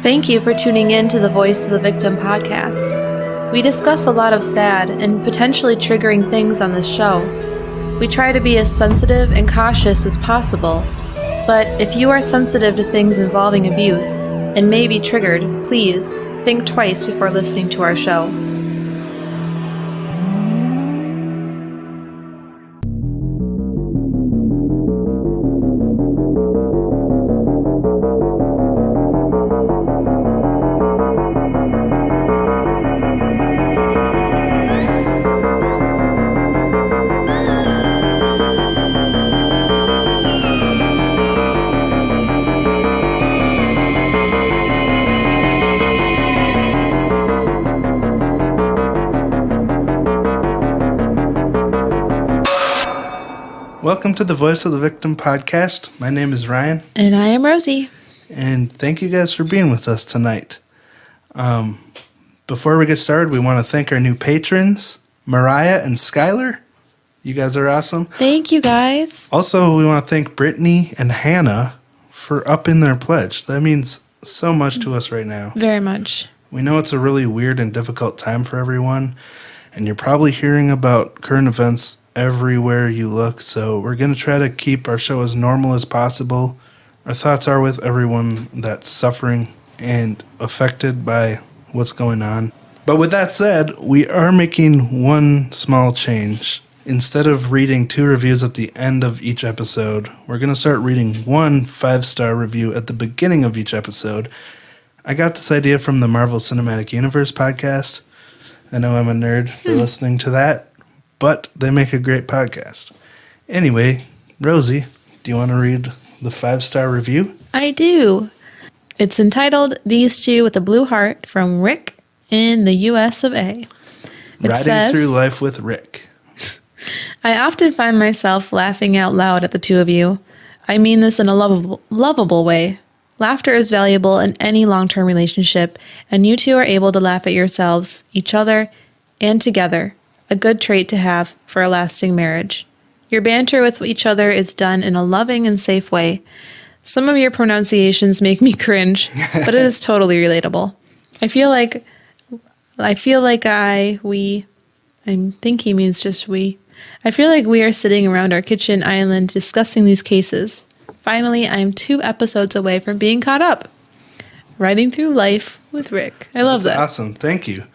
Thank you for tuning in to the Voice of the Victim podcast. We discuss a lot of sad and potentially triggering things on this show. We try to be as sensitive and cautious as possible, but if you are sensitive to things involving abuse and may be triggered, please think twice before listening to our show. Welcome to the Voice of the Victim podcast. My name is Ryan. And I am Rosie. And thank you guys for being with us tonight. Before we get started, we want to thank our new patrons, Mariah and Skylar. You guys are awesome. Thank you, guys. Also, we want to thank Brittany and Hannah for upping their pledge. That means so much to us right now. Very much. We know it's a really weird and difficult time for everyone, and you're probably hearing about current events everywhere you look, so we're going to try to keep our show as normal as possible. Our thoughts are with everyone that's suffering and affected by what's going on. But with that said, we are making one small change. Instead of reading 2 reviews at the end of each episode, we're going to start reading 1 5-star review at the beginning of each episode. I got this idea from the Marvel Cinematic Universe podcast. I know I'm a nerd for listening to that, but they make a great podcast. Anyway, Rosie, do you want to read the 5-star review? I do. It's entitled, These Two with a Blue Heart, from Rick in the US of A. Riding through life with Rick. I often find myself laughing out loud at the two of you. I mean this in a lovable way. Laughter is valuable in any long-term relationship, and you two are able to laugh at yourselves, each other, and together. A good trait to have for a lasting marriage. Your banter with each other is done in a loving and safe way. Some of your pronunciations make me cringe, but it is totally relatable. I think he means just we. I feel like we are sitting around our kitchen island discussing these cases. Finally, I am 2 episodes away from being caught up. Riding through life with Rick. I love that. Awesome. Thank you.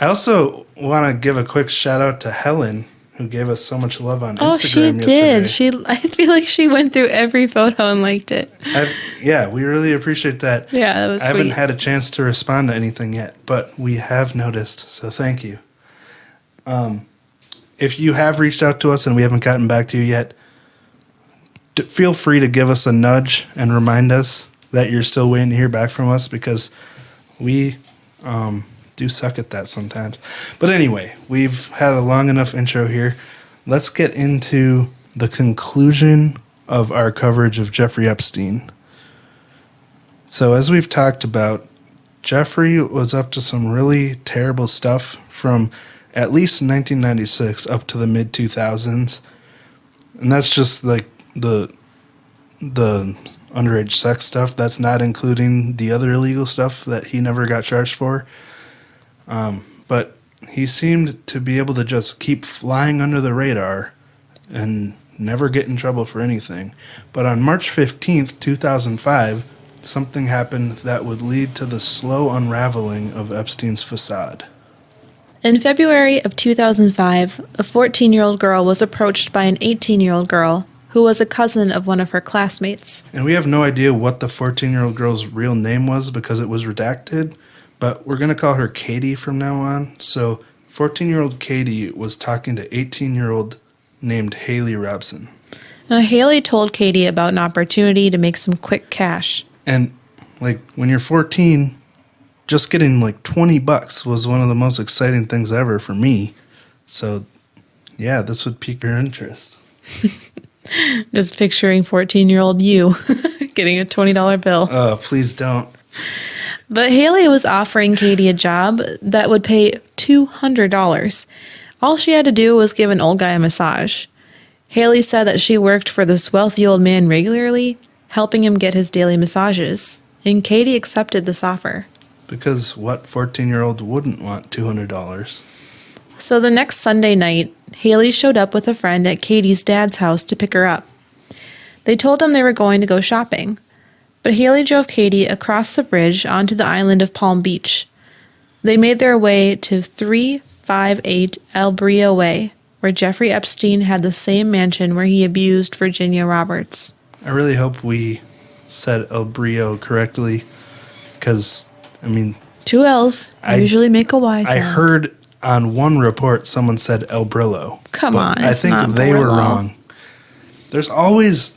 I also want to give a quick shout out to Helen, who gave us so much love on Instagram yesterday. She did. I feel like she went through every photo and liked it. Yeah, we really appreciate that. Yeah, that was sweet. I haven't had a chance to respond to anything yet, but we have noticed, so thank you. If you have reached out to us and we haven't gotten back to you yet, feel free to give us a nudge and remind us that you're still waiting to hear back from us, because we do suck at that sometimes. But anyway, we've had a long enough intro here. Let's get into the conclusion of our coverage of Jeffrey Epstein. So as we've talked about, Jeffrey was up to some really terrible stuff from at least 1996 up to the mid-2000s. And that's just like the underage sex stuff. That's not including the other illegal stuff that he never got charged for. But he seemed to be able to just keep flying under the radar and never get in trouble for anything. But on March 15th, 2005, something happened that would lead to the slow unraveling of Epstein's facade. In February of 2005, a 14-year-old girl was approached by an 18-year-old girl who was a cousin of one of her classmates. And we have no idea what the 14-year-old girl's real name was because it was redacted, but we're going to call her Katie from now on. So 14-year-old Katie was talking to 18-year-old named Haley Robson. Now, Haley told Katie about an opportunity to make some quick cash. And, when you're 14, just getting, $20 was one of the most exciting things ever for me. So, yeah, this would pique her interest. Just picturing 14-year-old you getting a $20 bill. Oh, please don't. But Haley was offering Katie a job that would pay $200. All she had to do was give an old guy a massage. Haley said that she worked for this wealthy old man regularly, helping him get his daily massages. and Katie accepted this offer. Because what 14-year-old wouldn't want $200? So the next Sunday night, Haley showed up with a friend at Katie's dad's house to pick her up. They told him they were going to go shopping, but Haley drove Katie across the bridge onto the island of Palm Beach. They made their way to 358 El Brio Way, where Jeffrey Epstein had the same mansion where he abused Virginia Roberts. I really hope we said El Brio correctly, because, I mean... 2 L's usually make a Y sound. I heard on one report someone said El Brillo. Come on, I think they were Brillo. wrong. There's always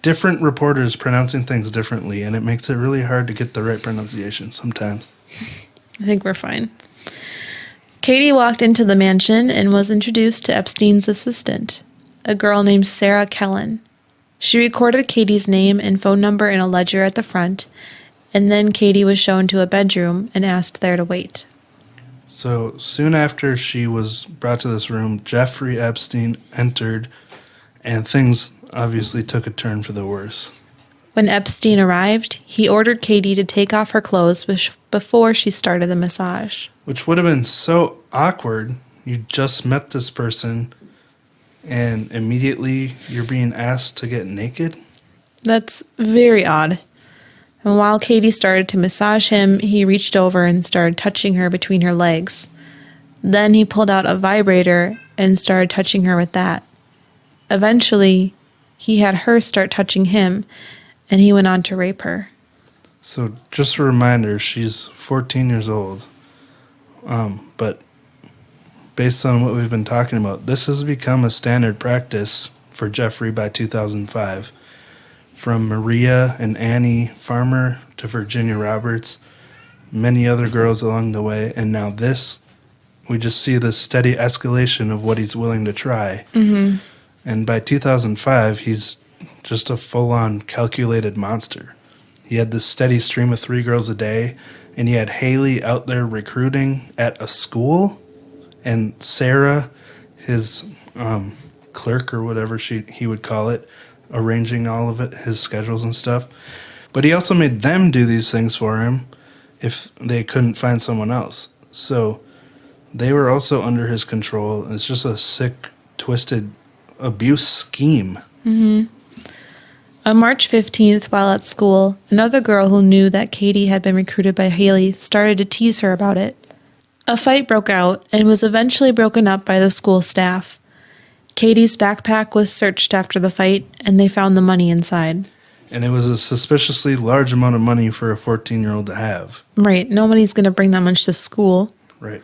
different reporters pronouncing things differently, and it makes it really hard to get the right pronunciation sometimes. I think we're fine. Katie walked into the mansion and was introduced to Epstein's assistant, a girl named Sarah Kellen. She recorded Katie's name and phone number in a ledger at the front, and then Katie was shown to a bedroom and asked there to wait. So soon after she was brought to this room, Jeffrey Epstein entered, and things obviously took a turn for the worse. When Epstein arrived, he ordered Katie to take off her clothes before she started the massage. Which would have been so awkward. You just met this person, and immediately you're being asked to get naked? That's very odd. And while Katie started to massage him, he reached over and started touching her between her legs. Then he pulled out a vibrator and started touching her with that. Eventually, he had her start touching him, and he went on to rape her. So just a reminder, she's 14 years old. But based on what we've been talking about, this has become a standard practice for Jeffrey by 2005. From Maria and Annie Farmer to Virginia Roberts, many other girls along the way, and now this, we just see this steady escalation of what he's willing to try. Mm-hmm. And by 2005, he's just a full-on calculated monster. He had this steady stream of 3 girls a day, and he had Haley out there recruiting at a school, and Sarah, his clerk or whatever he would call it, arranging all of it, his schedules and stuff. But he also made them do these things for him if they couldn't find someone else. So they were also under his control. It's just a sick, twisted abuse scheme. Mm-hmm. On March 15th, while at school, another girl who knew that Katie had been recruited by Haley started to tease her about it. A fight broke out and was eventually broken up by the school staff. Katie's backpack was searched after the fight, and they found the money inside. And it was a suspiciously large amount of money for a 14-year-old to have. Right. Nobody's going to bring that much to school. Right.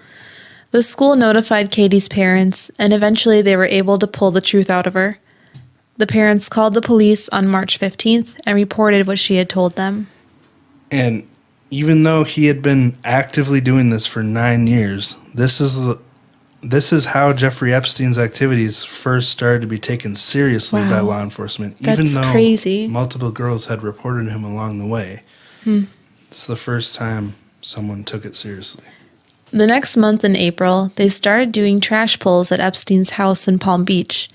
The school notified Katie's parents, and eventually they were able to pull the truth out of her. The parents called the police on March 15th and reported what she had told them. And even though he had been actively doing this for 9 years, this is how Jeffrey Epstein's activities first started to be taken seriously by law enforcement, even though crazy. Multiple girls had reported him along the way. It's the first time someone took it seriously. The next month in April, they started doing trash pulls at Epstein's house in Palm Beach,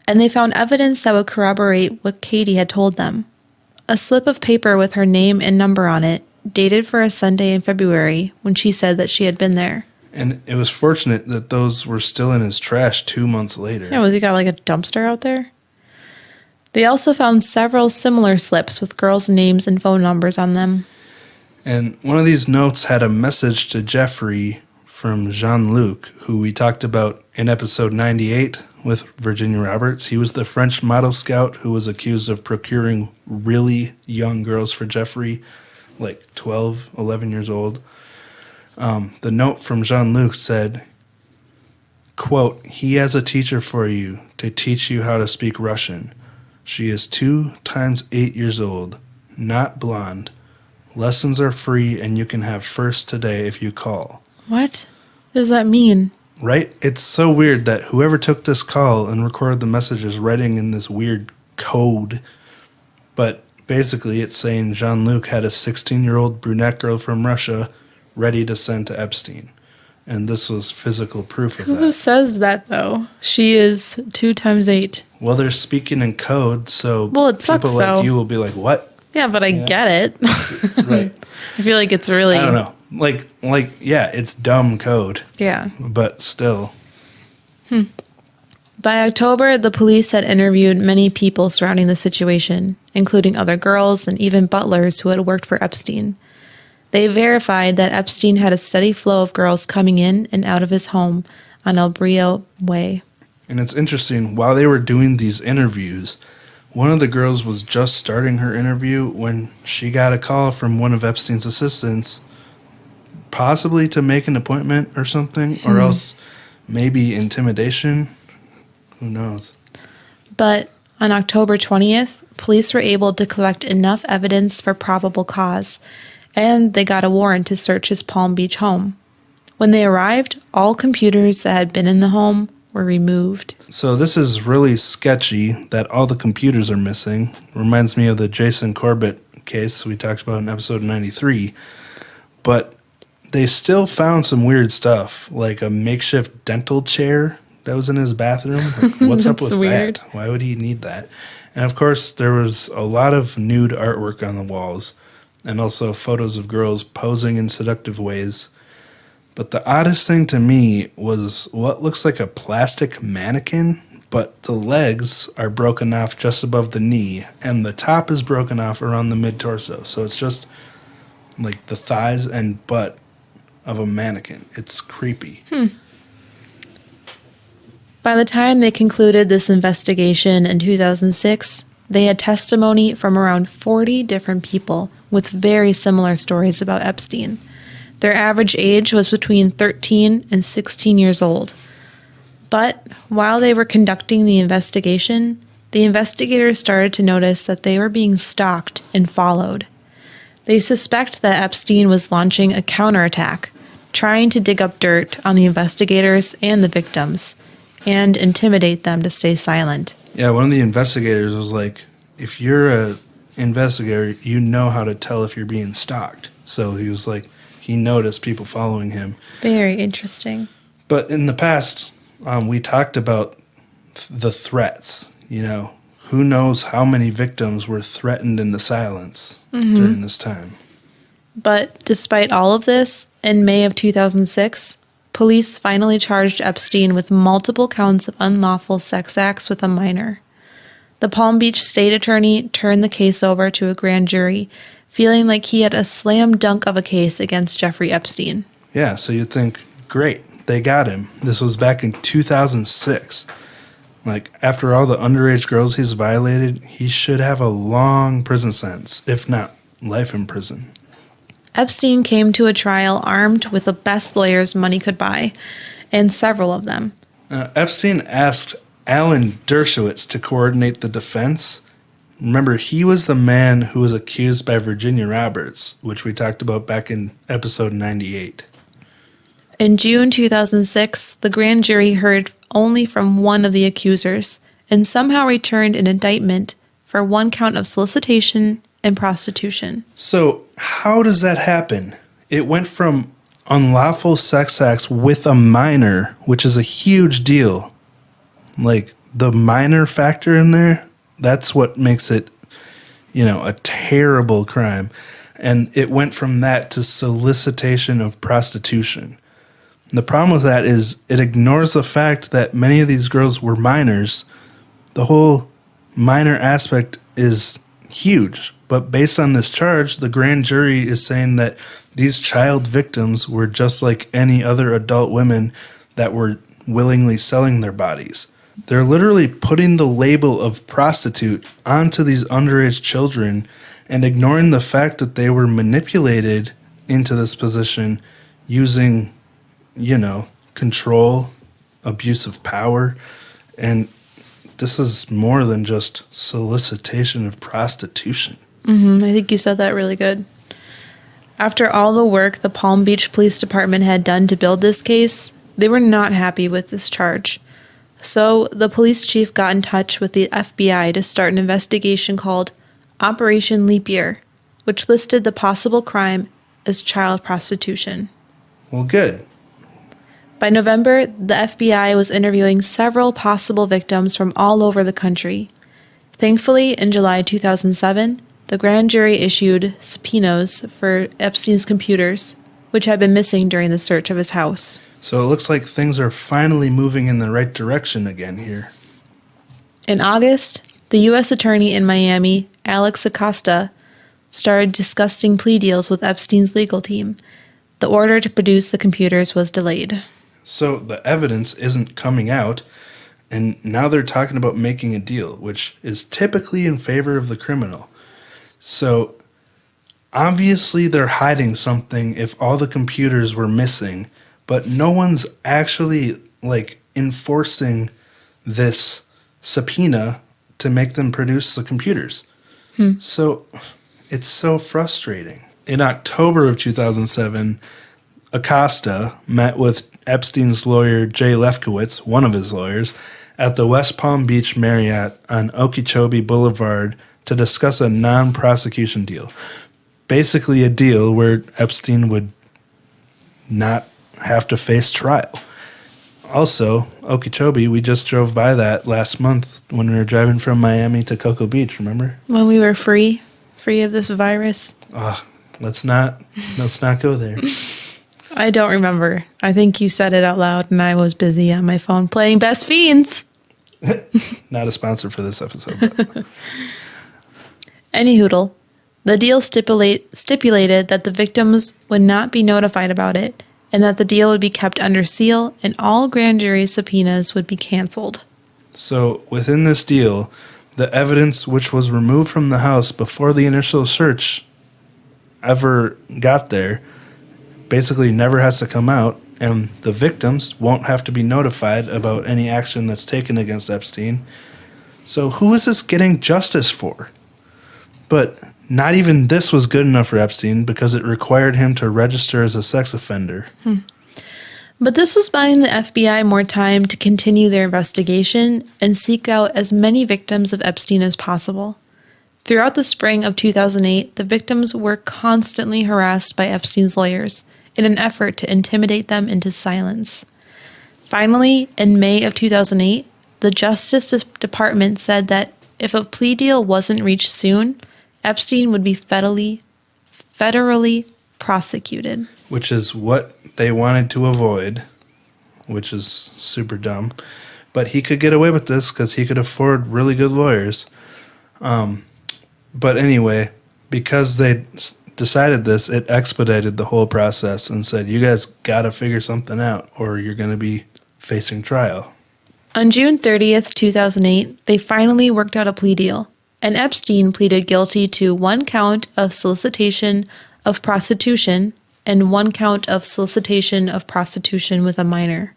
and they found evidence that would corroborate what Katie had told them. A slip of paper with her name and number on it, dated for a Sunday in February, when she said that she had been there. And it was fortunate that those were still in his trash 2 months later. Yeah, was he got like a dumpster out there? They also found several similar slips with girls' names and phone numbers on them. And one of these notes had a message to Jeffrey from Jean-Luc, who we talked about in episode 98 with Virginia Roberts. He was the French model scout who was accused of procuring really young girls for Jeffrey, like 12, 11 years old. The note from Jean-Luc said, quote, "He has a teacher for you to teach you how to speak Russian. She is 2 times 8 years old, not blonde. Lessons are free and you can have first today if you call." What? What does that mean? Right? It's so weird that whoever took this call and recorded the message is writing in this weird code. But basically it's saying Jean-Luc had a 16-year-old brunette girl from Russia ready to send to Epstein. And this was physical proof of that. Who says that, though? She is 2 times 8. Well, they're speaking in code, so Well, it sucks, people like though. you will be like, what? Yeah, but I get it. Right. I feel like it's really... I don't know. Yeah, it's dumb code. Yeah. But still. By October, the police had interviewed many people surrounding the situation, including other girls and even butlers who had worked for Epstein. They verified that Epstein had a steady flow of girls coming in and out of his home on El Brillo Way. And it's interesting, while they were doing these interviews, one of the girls was just starting her interview when she got a call from one of Epstein's assistants, possibly to make an appointment or something, or else maybe intimidation. Who knows? But on October 20th, police were able to collect enough evidence for probable cause, and they got a warrant to search his Palm Beach home. When they arrived, all computers that had been in the home were removed. So this is really sketchy that all the computers are missing. Reminds me of the Jason Corbett case we talked about in episode 93. But they still found some weird stuff, like a makeshift dental chair that was in his bathroom. Like, what's up with weird. that? Why would he need that? And of course, there was a lot of nude artwork on the walls, and also photos of girls posing in seductive ways. But the oddest thing to me was what looks like a plastic mannequin, but the legs are broken off just above the knee, and the top is broken off around the mid-torso. So it's just like the thighs and butt of a mannequin. It's creepy. By the time they concluded this investigation in 2006, they had testimony from around 40 different people with very similar stories about Epstein. Their average age was between 13 and 16 years old. But while they were conducting the investigation, the investigators started to notice that they were being stalked and followed. They suspect that Epstein was launching a counterattack, trying to dig up dirt on the investigators and the victims, and intimidate them to stay silent. Yeah, one of the investigators was like, if you're a investigator, you know how to tell if you're being stalked. So he was like, he noticed people following him. Very interesting. But in the past, we talked about the threats. You know, who knows how many victims were threatened into silence during this time. But despite all of this, in May of 2006, police finally charged Epstein with multiple counts of unlawful sex acts with a minor. The Palm Beach state attorney turned the case over to a grand jury, feeling like he had a slam dunk of a case against Jeffrey Epstein. Yeah, so you'd think, great, they got him. This was back in 2006. Like, after all the underage girls he's violated, he should have a long prison sentence, if not life in prison. Epstein came to a trial armed with the best lawyers money could buy, and several of them. Epstein asked Alan Dershowitz to coordinate the defense. Remember, he was the man who was accused by Virginia Roberts, which we talked about back in episode 98. In June 2006, the grand jury heard only from one of the accusers and somehow returned an indictment for one count of solicitation and prostitution. So, how does that happen? It went from unlawful sex acts with a minor, which is a huge deal. Like, the minor factor in there, that's what makes it, a terrible crime. And it went from that to solicitation of prostitution. The problem with that is it ignores the fact that many of these girls were minors. The whole minor aspect is huge. But based on this charge, the grand jury is saying that these child victims were just like any other adult women that were willingly selling their bodies. They're literally putting the label of prostitute onto these underage children and ignoring the fact that they were manipulated into this position using, control, abuse of power, and this is more than just solicitation of prostitution. I think you said that really good. After all the work the Palm Beach Police Department had done to build this case, they were not happy with this charge. So the police chief got in touch with the FBI to start an investigation called Operation Leap Year, which listed the possible crime as child prostitution. Well, good. By November, the FBI was interviewing several possible victims from all over the country. Thankfully, in July 2007, the grand jury issued subpoenas for Epstein's computers, which had been missing during the search of his house. So it looks like things are finally moving in the right direction again here. In August, the U.S. Attorney in Miami, Alex Acosta, started discussing plea deals with Epstein's legal team. The order to produce the computers was delayed. So the evidence isn't coming out, and now they're talking about making a deal, which is typically in favor of the criminal. So obviously they're hiding something if all the computers were missing, but no one's actually enforcing this subpoena to make them produce the computers. So it's so frustrating. In October of 2007, Acosta met with Epstein's lawyer Jay Lefkowitz, one of his lawyers, at the West Palm Beach Marriott on Okeechobee Boulevard to discuss a non-prosecution deal. Basically a deal where Epstein would not have to face trial. Also, Okeechobee, we just drove by that last month when we were driving from Miami to Cocoa Beach, remember? When we were free of this virus. Let's not go there. I don't remember. I think you said it out loud and I was busy on my phone playing Best Fiends. Not a sponsor for this episode. But. Anyhoodle, the deal stipulated that the victims would not be notified about it and that the deal would be kept under seal and all grand jury subpoenas would be canceled. So within this deal, the evidence which was removed from the house before the initial search ever got there basically never has to come out, and the victims won't have to be notified about any action that's taken against Epstein. So who is this getting justice for? But not even this was good enough for Epstein because it required him to register as a sex offender. But this was buying the FBI more time to continue their investigation and seek out as many victims of Epstein as possible. Throughout the spring of 2008, the victims were constantly harassed by Epstein's lawyers in an effort to intimidate them into silence. Finally, in May of 2008, the Justice Department said that if a plea deal wasn't reached soon, Epstein would be federally prosecuted. Which is what they wanted to avoid, which is super dumb. But he could get away with this because he could afford really good lawyers. But anyway, because they decided this, it expedited the whole process and said, you guys got to figure something out or you're going to be facing trial. On June 30th, 2008, they finally worked out a plea deal, and Epstein pleaded guilty to 1 count of solicitation of prostitution and 1 count of solicitation of prostitution with a minor.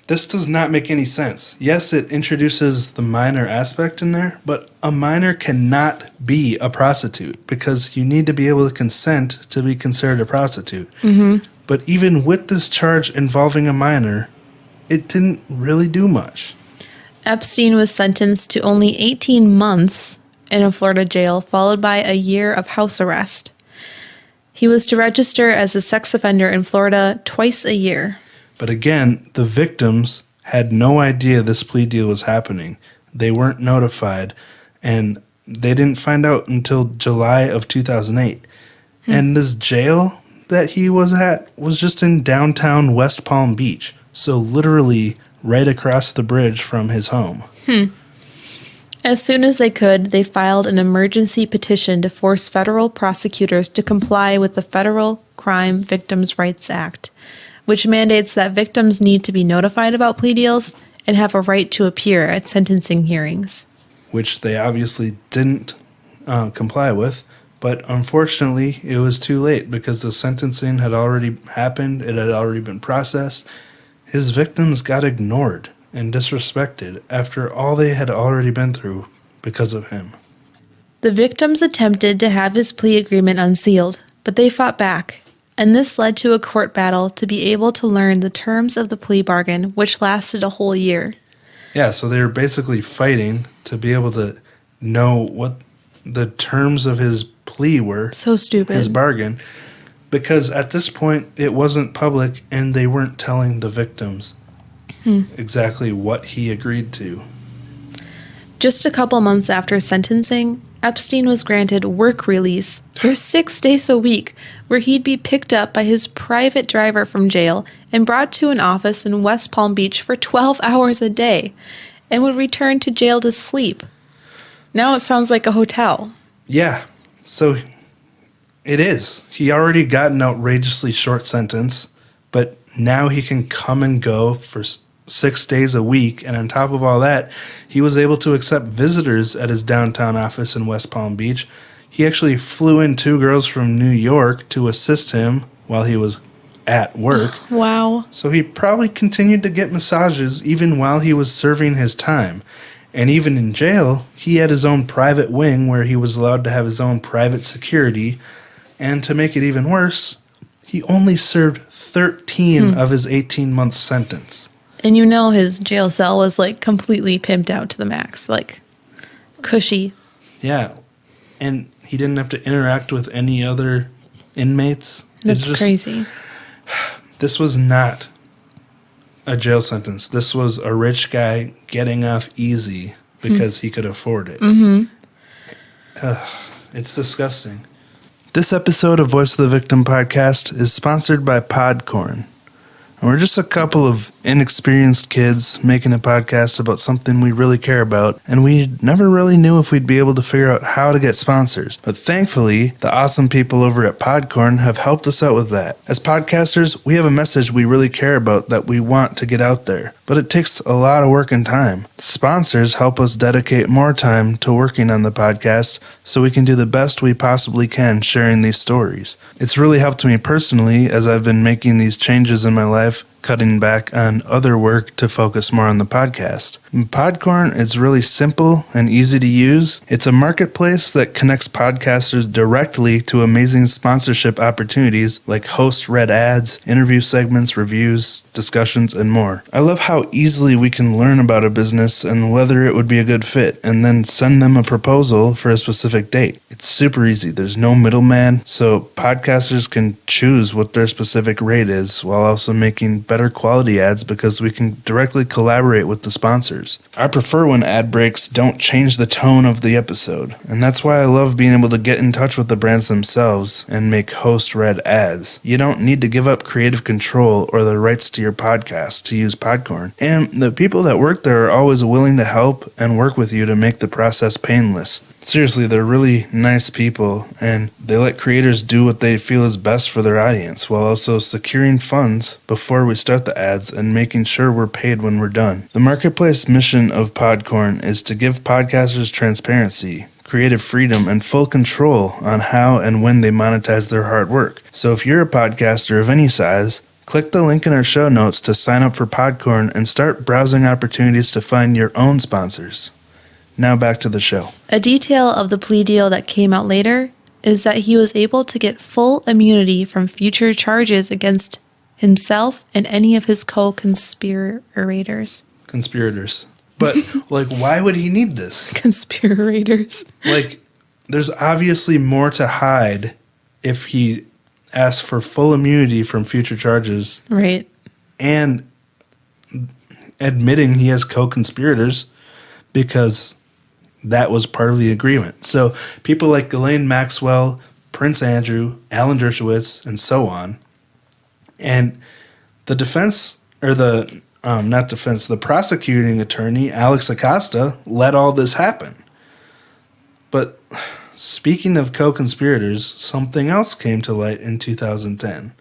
This does not make any sense. Yes, it introduces the minor aspect in there, but a minor cannot be a prostitute because you need to be able to consent to be considered a prostitute. But even with this charge involving a minor, it didn't really do much. Epstein was sentenced to only 18 months in a Florida jail, followed by a year of house arrest. He was to register as a sex offender in Florida twice a year. But again, the victims had no idea this plea deal was happening. They weren't notified, and they didn't find out until July of 2008. And this jail that he was at was just in downtown West Palm Beach, so literally right across the bridge from his home. As soon as they could, they filed an emergency petition to force federal prosecutors to comply with the Federal Crime Victims' Rights Act, which mandates that victims need to be notified about plea deals and have a right to appear at sentencing hearings. Which they obviously didn't comply with, but unfortunately it was too late because the sentencing had already happened, it had already been processed. His victims got ignored and disrespected after all they had already been through because of him. The victims attempted to have his plea agreement unsealed, but they fought back, and this led to a court battle to be able to learn the terms of the plea bargain, which lasted a whole year. Yeah, so they were basically fighting to be able to know what the terms of his plea were. So stupid. His bargain. Because at this point, it wasn't public, and they weren't telling the victims exactly what he agreed to. Just a couple months after sentencing, Epstein was granted work release for 6 days a week, where he'd be picked up by his private driver from jail and brought to an office in West Palm Beach for 12 hours a day, and would return to jail to sleep. Now it sounds like a hotel. Yeah, so it is. He already got an outrageously short sentence, but now he can come and go for 6 days a week, and on top of all that, he was able to accept visitors at his downtown office in West Palm Beach. He actually flew in 2 girls from New York to assist him while he was at work. Wow. So he probably continued to get massages even while he was serving his time. And even in jail, he had his own private wing where he was allowed to have his own private security. And to make it even worse, he only served 13 of his 18-month sentence. And you know his jail cell was like completely pimped out to the max, like cushy. Yeah. And he didn't have to interact with any other inmates. That's crazy. This was not a jail sentence. This was a rich guy getting off easy because he could afford it. It's disgusting. This episode of Voice of the Victim podcast is sponsored by Podcorn. And we're just a couple of inexperienced kids making a podcast about something we really care about, and we never really knew if we'd be able to figure out how to get sponsors. But thankfully, the awesome people over at Podcorn have helped us out with that. As podcasters, we have a message we really care about that we want to get out there, but it takes a lot of work and time. Sponsors help us dedicate more time to working on the podcast so we can do the best we possibly can sharing these stories. It's really helped me personally as I've been making these changes in my life, cutting back on other work to focus more on the podcast. Podcorn is really simple and easy to use. It's a marketplace that connects podcasters directly to amazing sponsorship opportunities like host-read ads, interview segments, reviews, discussions, and more. I love how easily we can learn about a business and whether it would be a good fit, and then send them a proposal for a specific date. It's super easy. There's no middleman, so podcasters can choose what their specific rate is while also making better quality ads because we can directly collaborate with the sponsors. I prefer when ad breaks don't change the tone of the episode, and that's why I love being able to get in touch with the brands themselves and make host-read ads. You don't need to give up creative control or the rights to your podcast to use Podcorn, and the people that work there are always willing to help and work with you to make the process painless. Seriously, they're really nice people, and they let creators do what they feel is best for their audience, while also securing funds before we start the ads and making sure we're paid when we're done. The marketplace mission of Podcorn is to give podcasters transparency, creative freedom, and full control on how and when they monetize their hard work. So if you're a podcaster of any size, click the link in our show notes to sign up for Podcorn and start browsing opportunities to find your own sponsors. Now back to the show. A detail of the plea deal that came out later is that he was able to get full immunity from future charges against himself and any of his co-conspirators. Conspirators. But, why would he need this? Conspirators. There's obviously more to hide if he asks for full immunity from future charges. Right. And admitting he has co-conspirators because that was part of the agreement. So people like Ghislaine Maxwell, Prince Andrew, Alan Dershowitz, and so on. And the defense, or the prosecuting attorney, Alex Acosta, let all this happen. But speaking of co-conspirators, something else came to light in 2010.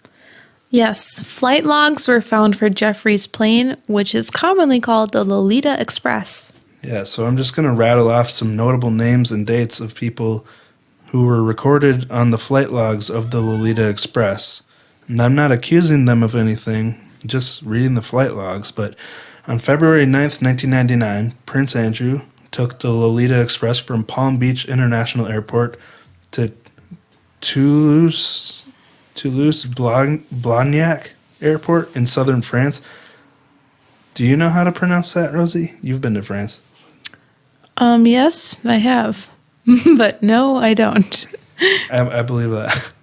Yes, flight logs were found for Jeffrey's plane, which is commonly called the Lolita Express. Yeah, so I'm just going to rattle off some notable names and dates of people who were recorded on the flight logs of the Lolita Express. And I'm not accusing them of anything, just reading the flight logs. But on February 9th, 1999, Prince Andrew took the Lolita Express from Palm Beach International Airport to Toulouse-Blagnac Airport in southern France. Do you know how to pronounce that, Rosie? You've been to France. Yes, I have. But no, I don't. I believe that.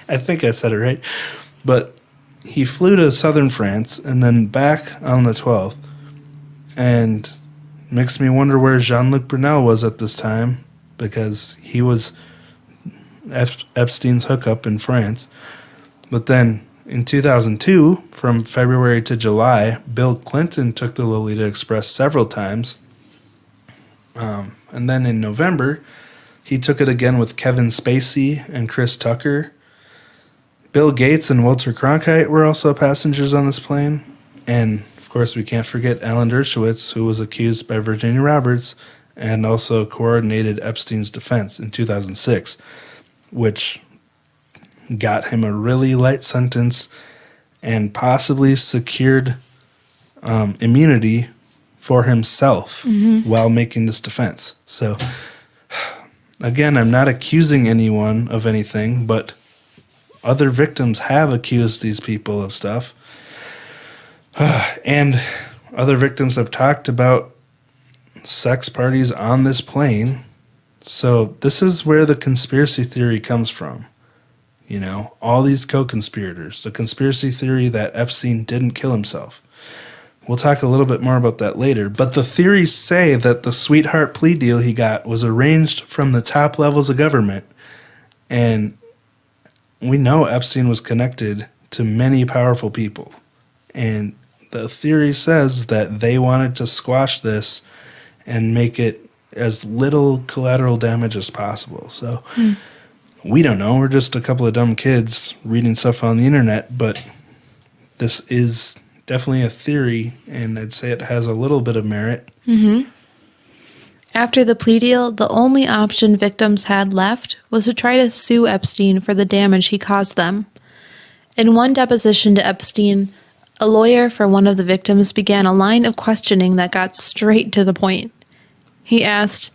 I think I said it right. But he flew to southern France and then back on the 12th. And makes me wonder where Jean-Luc Brunel was at this time, because he was Epstein's hookup in France. But then in 2002, from February to July, Bill Clinton took the Lolita Express several times. And then in November, he took it again with Kevin Spacey and Chris Tucker. Bill Gates and Walter Cronkite were also passengers on this plane. And, of course, we can't forget Alan Dershowitz, who was accused by Virginia Roberts and also coordinated Epstein's defense in 2006, which got him a really light sentence and possibly secured immunity for himself while making this defense. So, again, I'm not accusing anyone of anything, but other victims have accused these people of stuff. And other victims have talked about sex parties on this plane. So this is where the conspiracy theory comes from. You know, all these co-conspirators. The conspiracy theory that Epstein didn't kill himself. We'll talk a little bit more about that later. But the theories say that the sweetheart plea deal he got was arranged from the top levels of government. And we know Epstein was connected to many powerful people. And the theory says that they wanted to squash this and make it as little collateral damage as possible. So we don't know. We're just a couple of dumb kids reading stuff on the internet. But this is definitely a theory, and I'd say it has a little bit of merit. After the plea deal, the only option victims had left was to try to sue Epstein for the damage he caused them. In one deposition to Epstein, a lawyer for one of the victims began a line of questioning that got straight to the point. He asked,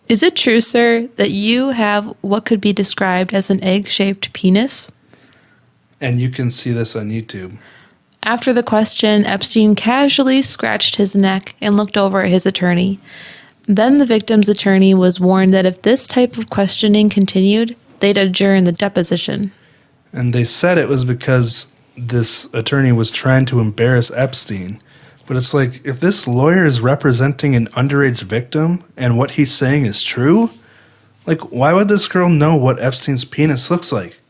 "Is it true, sir, that you have what could be described as an egg-shaped penis?" And you can see this on YouTube. After the question, Epstein casually scratched his neck and looked over at his attorney. Then the victim's attorney was warned that if this type of questioning continued, they'd adjourn the deposition. And they said it was because this attorney was trying to embarrass Epstein. But it's like, if this lawyer is representing an underage victim and what he's saying is true, like, why would this girl know what Epstein's penis looks like?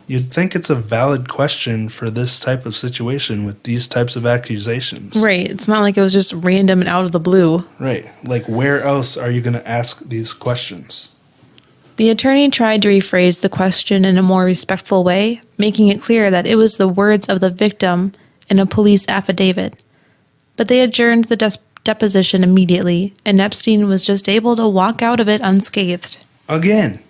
You'd think it's a valid question for this type of situation with these types of accusations. Right. It's not like it was just random and out of the blue. Right. Like, where else are you going to ask these questions? The attorney tried to rephrase the question in a more respectful way, making it clear that it was the words of the victim in a police affidavit. But they adjourned the deposition immediately, and Epstein was just able to walk out of it unscathed. Again,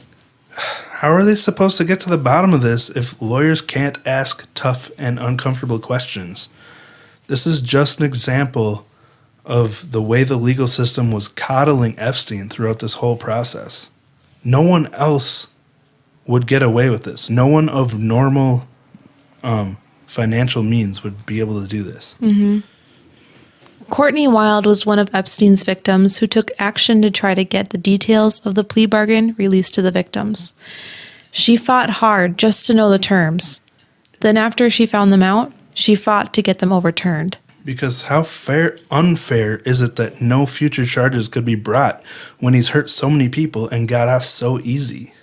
how are they supposed to get to the bottom of this if lawyers can't ask tough and uncomfortable questions? This is just an example of the way the legal system was coddling Epstein throughout this whole process. No one else would get away with this. No one of normal financial means would be able to do this. Courtney Wild was one of Epstein's victims who took action to try to get the details of the plea bargain released to the victims. She fought hard just to know the terms. Then after she found them out, she fought to get them overturned. Because how unfair is it that no future charges could be brought when he's hurt so many people and got off so easy?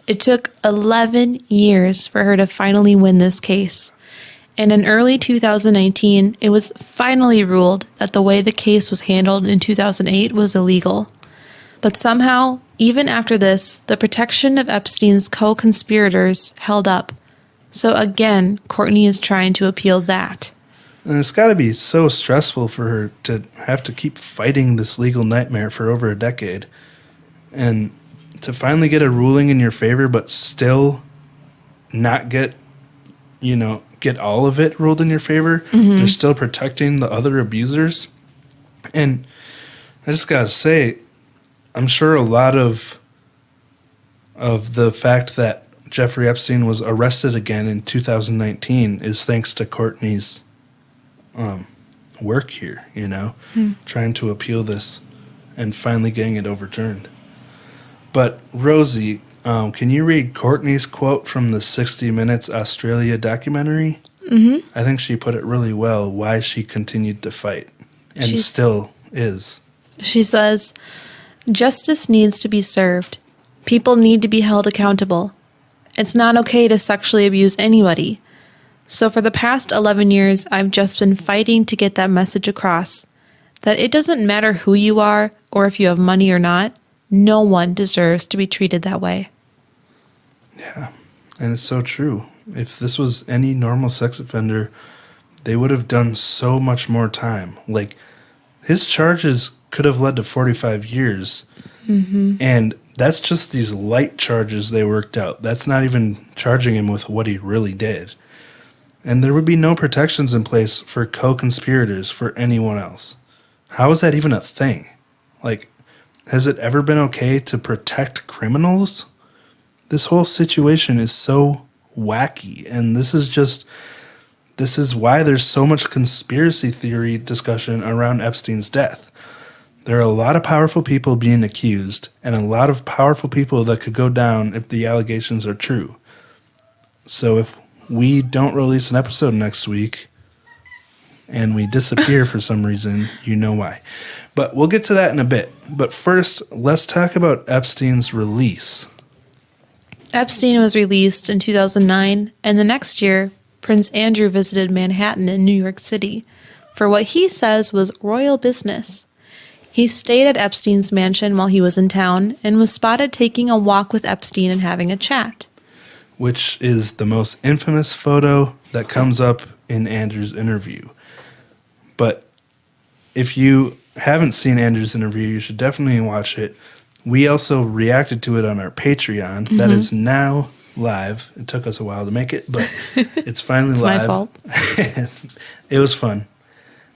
It took 11 years for her to finally win this case. And in early 2019, it was finally ruled that the way the case was handled in 2008 was illegal. But somehow, even after this, the protection of Epstein's co-conspirators held up. So again, Courtney is trying to appeal that. And it's got to be so stressful for her to have to keep fighting this legal nightmare for over a decade. And to finally get a ruling in your favor, but still not get all of it ruled in your favor. They're still protecting the other abusers. And I just got to say, I'm sure a lot of the fact that Jeffrey Epstein was arrested again in 2019 is thanks to Courtney's work here, trying to appeal this and finally getting it overturned. But Rosie, can you read Courtney's quote from the 60 Minutes Australia documentary? I think she put it really well, why she continued to fight, and still is. She says, Justice needs to be served. People need to be held accountable. It's not okay to sexually abuse anybody. So for the past 11 years, I've just been fighting to get that message across. That it doesn't matter who you are or if you have money or not, no one deserves to be treated that way. Yeah, and it's so true. If this was any normal sex offender, they would have done so much more time. Like, his charges could have led to 45 years. And that's just these light charges they worked out. That's not even charging him with what he really did. And there would be no protections in place for co-conspirators for anyone else. How is that even a thing? Like, has it ever been okay to protect criminals? This whole situation is so wacky, and this is why there's so much conspiracy theory discussion around Epstein's death. There are a lot of powerful people being accused, and a lot of powerful people that could go down if the allegations are true. So if we don't release an episode next week, and we disappear for some reason, you know why. But we'll get to that in a bit. But first, let's talk about Epstein's release. Epstein was released in 2009, and the next year, Prince Andrew visited Manhattan in New York City for what he says was royal business. He stayed at Epstein's mansion while he was in town and was spotted taking a walk with Epstein and having a chat. Which is the most infamous photo that comes up in Andrew's interview. But if you haven't seen Andrew's interview, you should definitely watch it. We also reacted to it on our Patreon. That is now live. It took us a while to make it, but it's finally It's live. my fault. It was fun.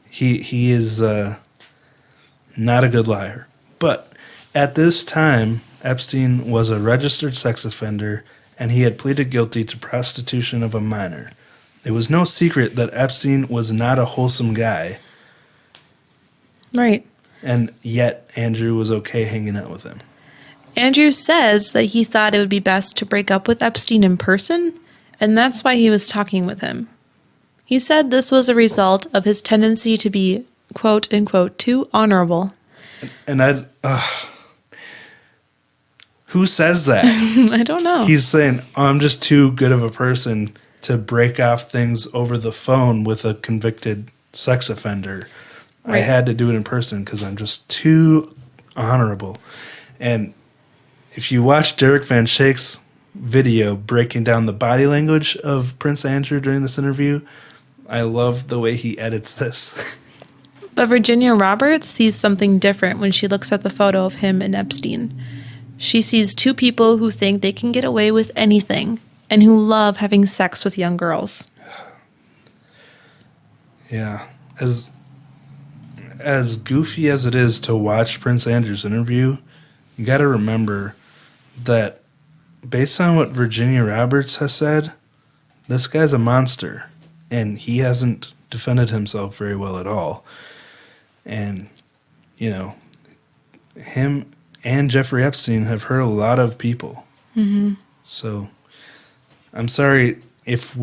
He is not a good liar. But at this time, Epstein was a registered sex offender, and he had pleaded guilty to prostitution of a minor. It was no secret that Epstein was not a wholesome guy. Right. And yet, Andrew was okay hanging out with him. Andrew says that he thought it would be best to break up with Epstein in person, and that's why he was talking with him. He said this was a result of his tendency to be, quote unquote, too honorable. And who says that? I don't know. He's saying, I'm just too good of a person to break off things over the phone with a convicted sex offender. Right. I had to do it in person because I'm just too honorable. And if you watch Derek Van Schake's video breaking down the body language of Prince Andrew during this interview, I love the way he edits this. But Virginia Roberts sees something different when she looks at the photo of him and Epstein. She sees two people who think they can get away with anything and who love having sex with young girls. Yeah. As goofy as it is to watch Prince Andrew's interview, you got to remember that based on what Virginia Roberts has said, this guy's a monster, and he hasn't defended himself very well at all. And, you know, him and Jeffrey Epstein have hurt a lot of people. Mm-hmm. So I'm sorry if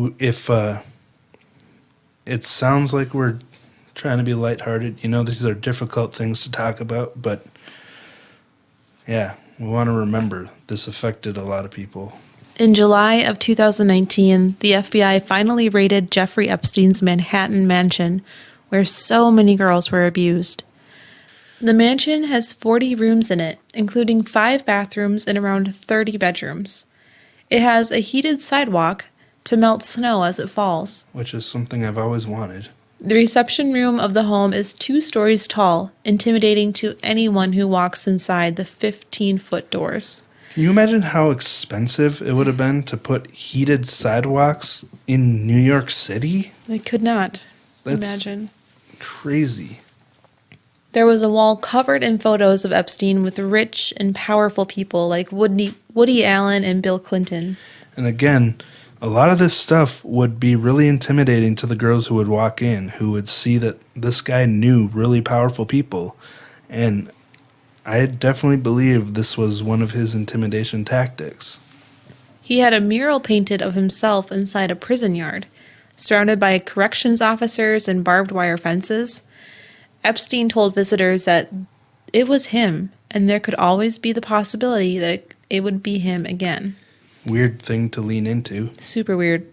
it sounds like we're trying to be lighthearted. You know, these are difficult things to talk about, but yeah, we want to remember this affected a lot of people. In July of 2019, the FBI finally raided Jeffrey Epstein's Manhattan mansion, where so many girls were abused. The mansion has 40 rooms in it, including 5 bathrooms and around 30 bedrooms. It has a heated sidewalk to melt snow as it falls. Which is something I've always wanted. The reception room of the home is 2 stories tall, intimidating to anyone who walks inside the 15-foot doors. Can you imagine how expensive it would have been to put heated sidewalks in New York City? I could not That's imagine. Crazy. There was a wall covered in photos of Epstein with rich and powerful people like Woody Allen and Bill Clinton. And again, a lot of this stuff would be really intimidating to the girls who would walk in, who would see that this guy knew really powerful people. And I definitely believe this was one of his intimidation tactics. He had a mural painted of himself inside a prison yard, surrounded by corrections officers and barbed wire fences. Epstein told visitors that it was him, and there could always be the possibility that it would be him again. Weird thing to lean into. Super weird.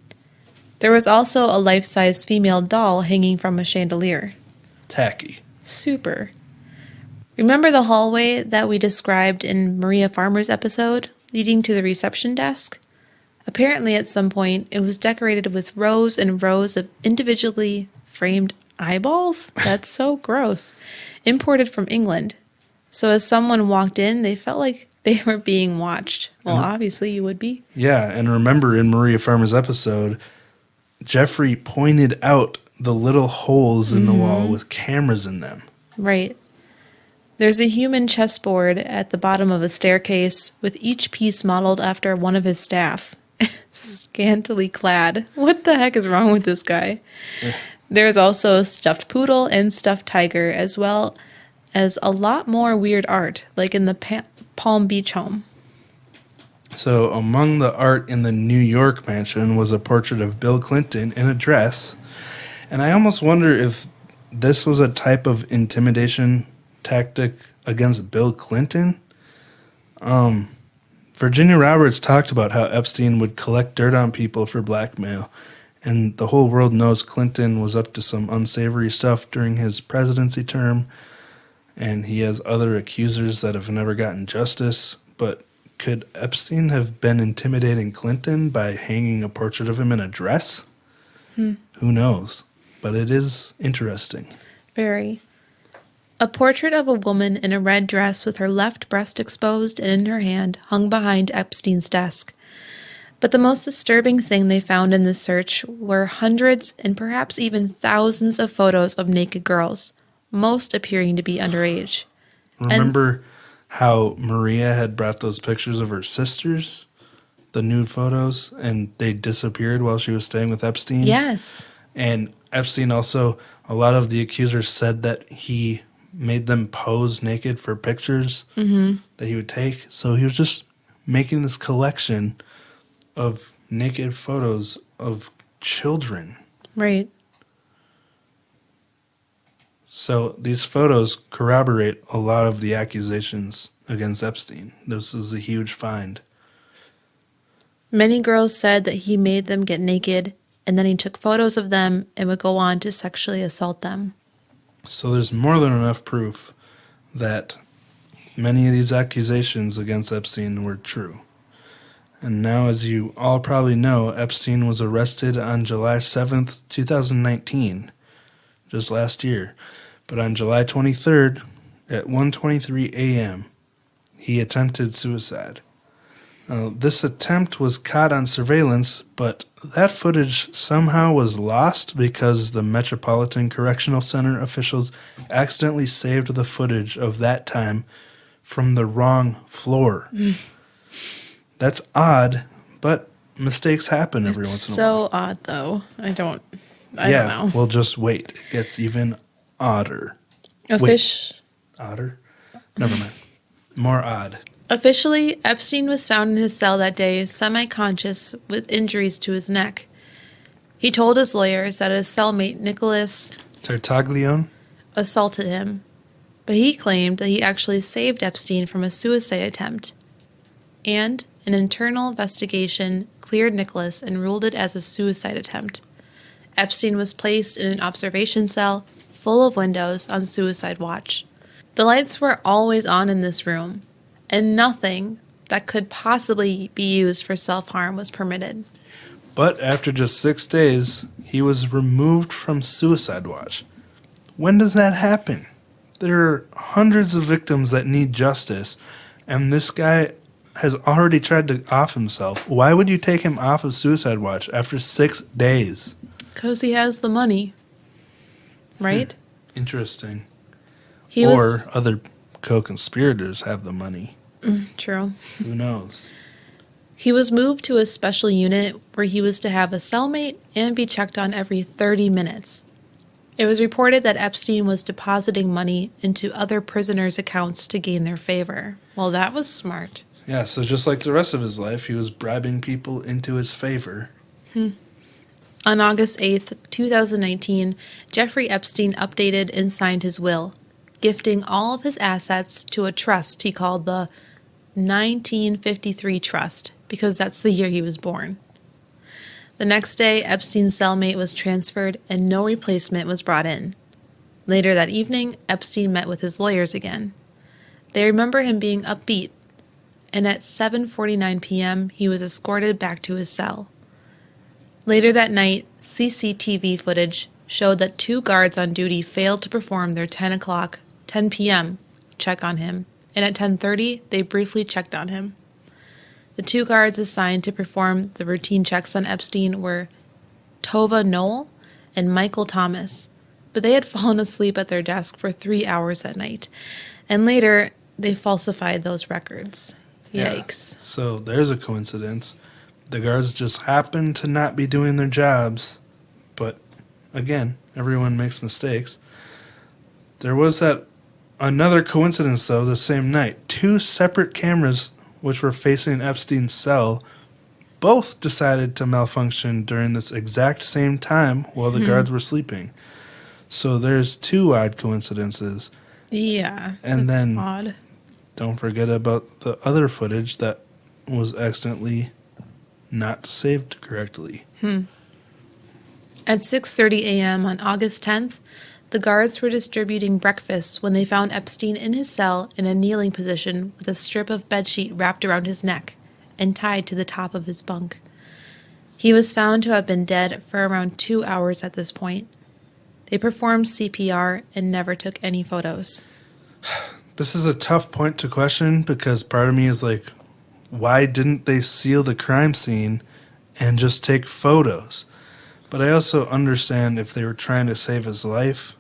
There was also a life-sized female doll hanging from a chandelier. Tacky. Super. Remember the hallway that we described in Maria Farmer's episode, leading to the reception desk? Apparently, at some point, it was decorated with rows and rows of individually framed eyeballs? That's so gross. Imported from England. So as someone walked in, they felt like they were being watched. Well, obviously you would be. Yeah, and remember in Maria Farmer's episode, Jeffrey pointed out the little holes in the wall with cameras in them. Right. There's a human chessboard at the bottom of a staircase with each piece modeled after one of his staff. Scantily clad. What the heck is wrong with this guy? There's also a stuffed poodle and stuffed tiger, as well as a lot more weird art, like in the Palm Beach home. So among the art in the New York mansion was a portrait of Bill Clinton in a dress. And I almost wonder if this was a type of intimidation tactic against Bill Clinton. Virginia Roberts talked about how Epstein would collect dirt on people for blackmail, and the whole world knows Clinton was up to some unsavory stuff during his presidency term, and he has other accusers that have never gotten justice. But could Epstein have been intimidating Clinton by hanging a portrait of him in a dress? Who knows? But it is interesting. Very. A portrait of a woman in a red dress with her left breast exposed and in her hand hung behind Epstein's desk. But the most disturbing thing they found in this search were hundreds and perhaps even thousands of photos of naked girls, most appearing to be underage. Remember how Maria had brought those pictures of her sisters, the nude photos, and they disappeared while she was staying with Epstein? Yes. And Epstein also, a lot of the accusers said that he made them pose naked for pictures that he would take. So he was just making this collection of naked photos of children. Right. So these photos corroborate a lot of the accusations against Epstein. This is a huge find. Many girls said that he made them get naked, and then he took photos of them and would go on to sexually assault them. So there's more than enough proof that many of these accusations against Epstein were true. And now, as you all probably know, Epstein was arrested on July 7th, 2019, just last year. But on July 23rd, at 1:23 a.m., he attempted suicide. This attempt was caught on surveillance, but that footage somehow was lost because the Metropolitan Correctional Center officials accidentally saved the footage of that time from the wrong floor. That's odd, but mistakes happen every once in a while. So odd, though. I don't know. Well, just wait. It gets even odder. Odder? Never mind. More odd. Officially, Epstein was found in his cell that day, semi-conscious with injuries to his neck. He told his lawyers that his cellmate, Nicholas Tartaglione? assaulted him, but he claimed that he actually saved Epstein from a suicide attempt. And an internal investigation cleared Nicholas and ruled it as a suicide attempt. Epstein was placed in an observation cell full of windows on suicide watch. The lights were always on in this room, and nothing that could possibly be used for self-harm was permitted. But after just 6 days, he was removed from suicide watch. When does that happen? There are hundreds of victims that need justice, and this guy has already tried to off himself. Why would you take him off of suicide watch after 6 days? Because he has the money, right? Interesting. Or other co-conspirators have the money. True. Who knows? He was moved to a special unit where he was to have a cellmate and be checked on every 30 minutes. It was reported that Epstein was depositing money into other prisoners' accounts to gain their favor. Well, that was smart. Yeah, so just like the rest of his life, he was bribing people into his favor. On August 8th, 2019, Jeffrey Epstein updated and signed his will. gifting all of his assets to a trust he called the 1953 Trust, because that's the year he was born. The next day, Epstein's cellmate was transferred and no replacement was brought in. Later that evening, Epstein met with his lawyers again. They remember him being upbeat, and at 7:49 p.m., he was escorted back to his cell. Later that night, CCTV footage showed that 2 guards on duty failed to perform their 10 p.m. check on him, and at 10:30, they briefly checked on him. The 2 guards assigned to perform the routine checks on Epstein were Tova Noel and Michael Thomas, but they had fallen asleep at their desk for 3 hours that night, and later they falsified those records. Yikes. Yeah, so there's a coincidence. The guards just happened to not be doing their jobs, but again, everyone makes mistakes. There was another coincidence, though, the same night. 2 separate cameras which were facing Epstein's cell both decided to malfunction during this exact same time while the guards were sleeping. So there's 2 odd coincidences. Yeah, and that's then odd. Don't forget about the other footage that was accidentally not saved correctly. At 6:30 a.m. on August 10th, the guards were distributing breakfast when they found Epstein in his cell in a kneeling position with a strip of bedsheet wrapped around his neck and tied to the top of his bunk. He was found to have been dead for around 2 hours at this point. They performed CPR and never took any photos. This is a tough point to question because part of me is like, why didn't they seal the crime scene and just take photos? But I also understand if they were trying to save his life.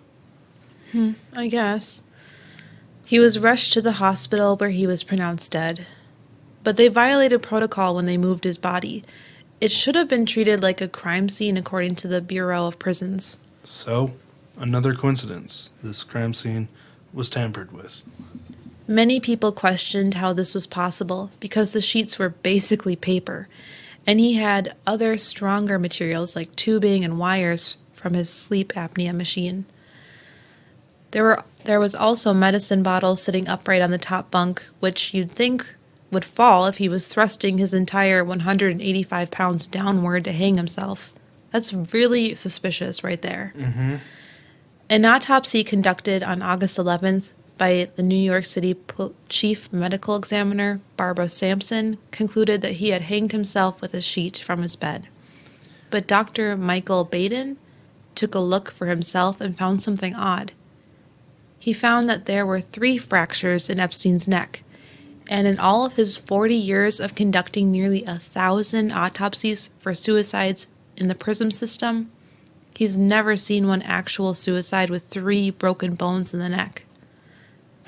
I guess. He was rushed to the hospital where he was pronounced dead. But they violated protocol when they moved his body. It should have been treated like a crime scene according to the Bureau of Prisons. So, another coincidence. This crime scene was tampered with. Many people questioned how this was possible because the sheets were basically paper, and he had other stronger materials like tubing and wires from his sleep apnea machine. There was also medicine bottles sitting upright on the top bunk, which you'd think would fall if he was thrusting his entire 185 pounds downward to hang himself. That's really suspicious right there. An autopsy conducted on August 11th by the New York City Chief Medical Examiner, Barbara Sampson, concluded that he had hanged himself with a sheet from his bed. But Dr. Michael Baden took a look for himself and found something odd. He found that there were 3 fractures in Epstein's neck, and in all of his 40 years of conducting nearly 1,000 autopsies for suicides in the PRISM system, he's never seen one actual suicide with 3 broken bones in the neck.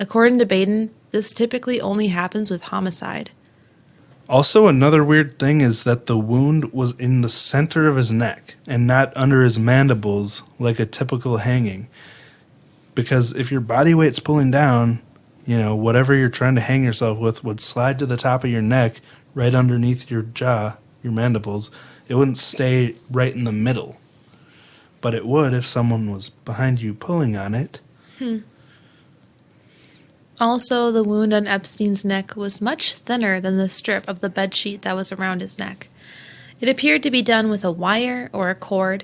According to Baden, this typically only happens with homicide. Also, another weird thing is that the wound was in the center of his neck and not under his mandibles like a typical hanging. Because if your body weight's pulling down, whatever you're trying to hang yourself with would slide to the top of your neck right underneath your jaw, your mandibles. It wouldn't stay right in the middle. But it would if someone was behind you pulling on it. Also, the wound on Epstein's neck was much thinner than the strip of the bedsheet that was around his neck. It appeared to be done with a wire or a cord,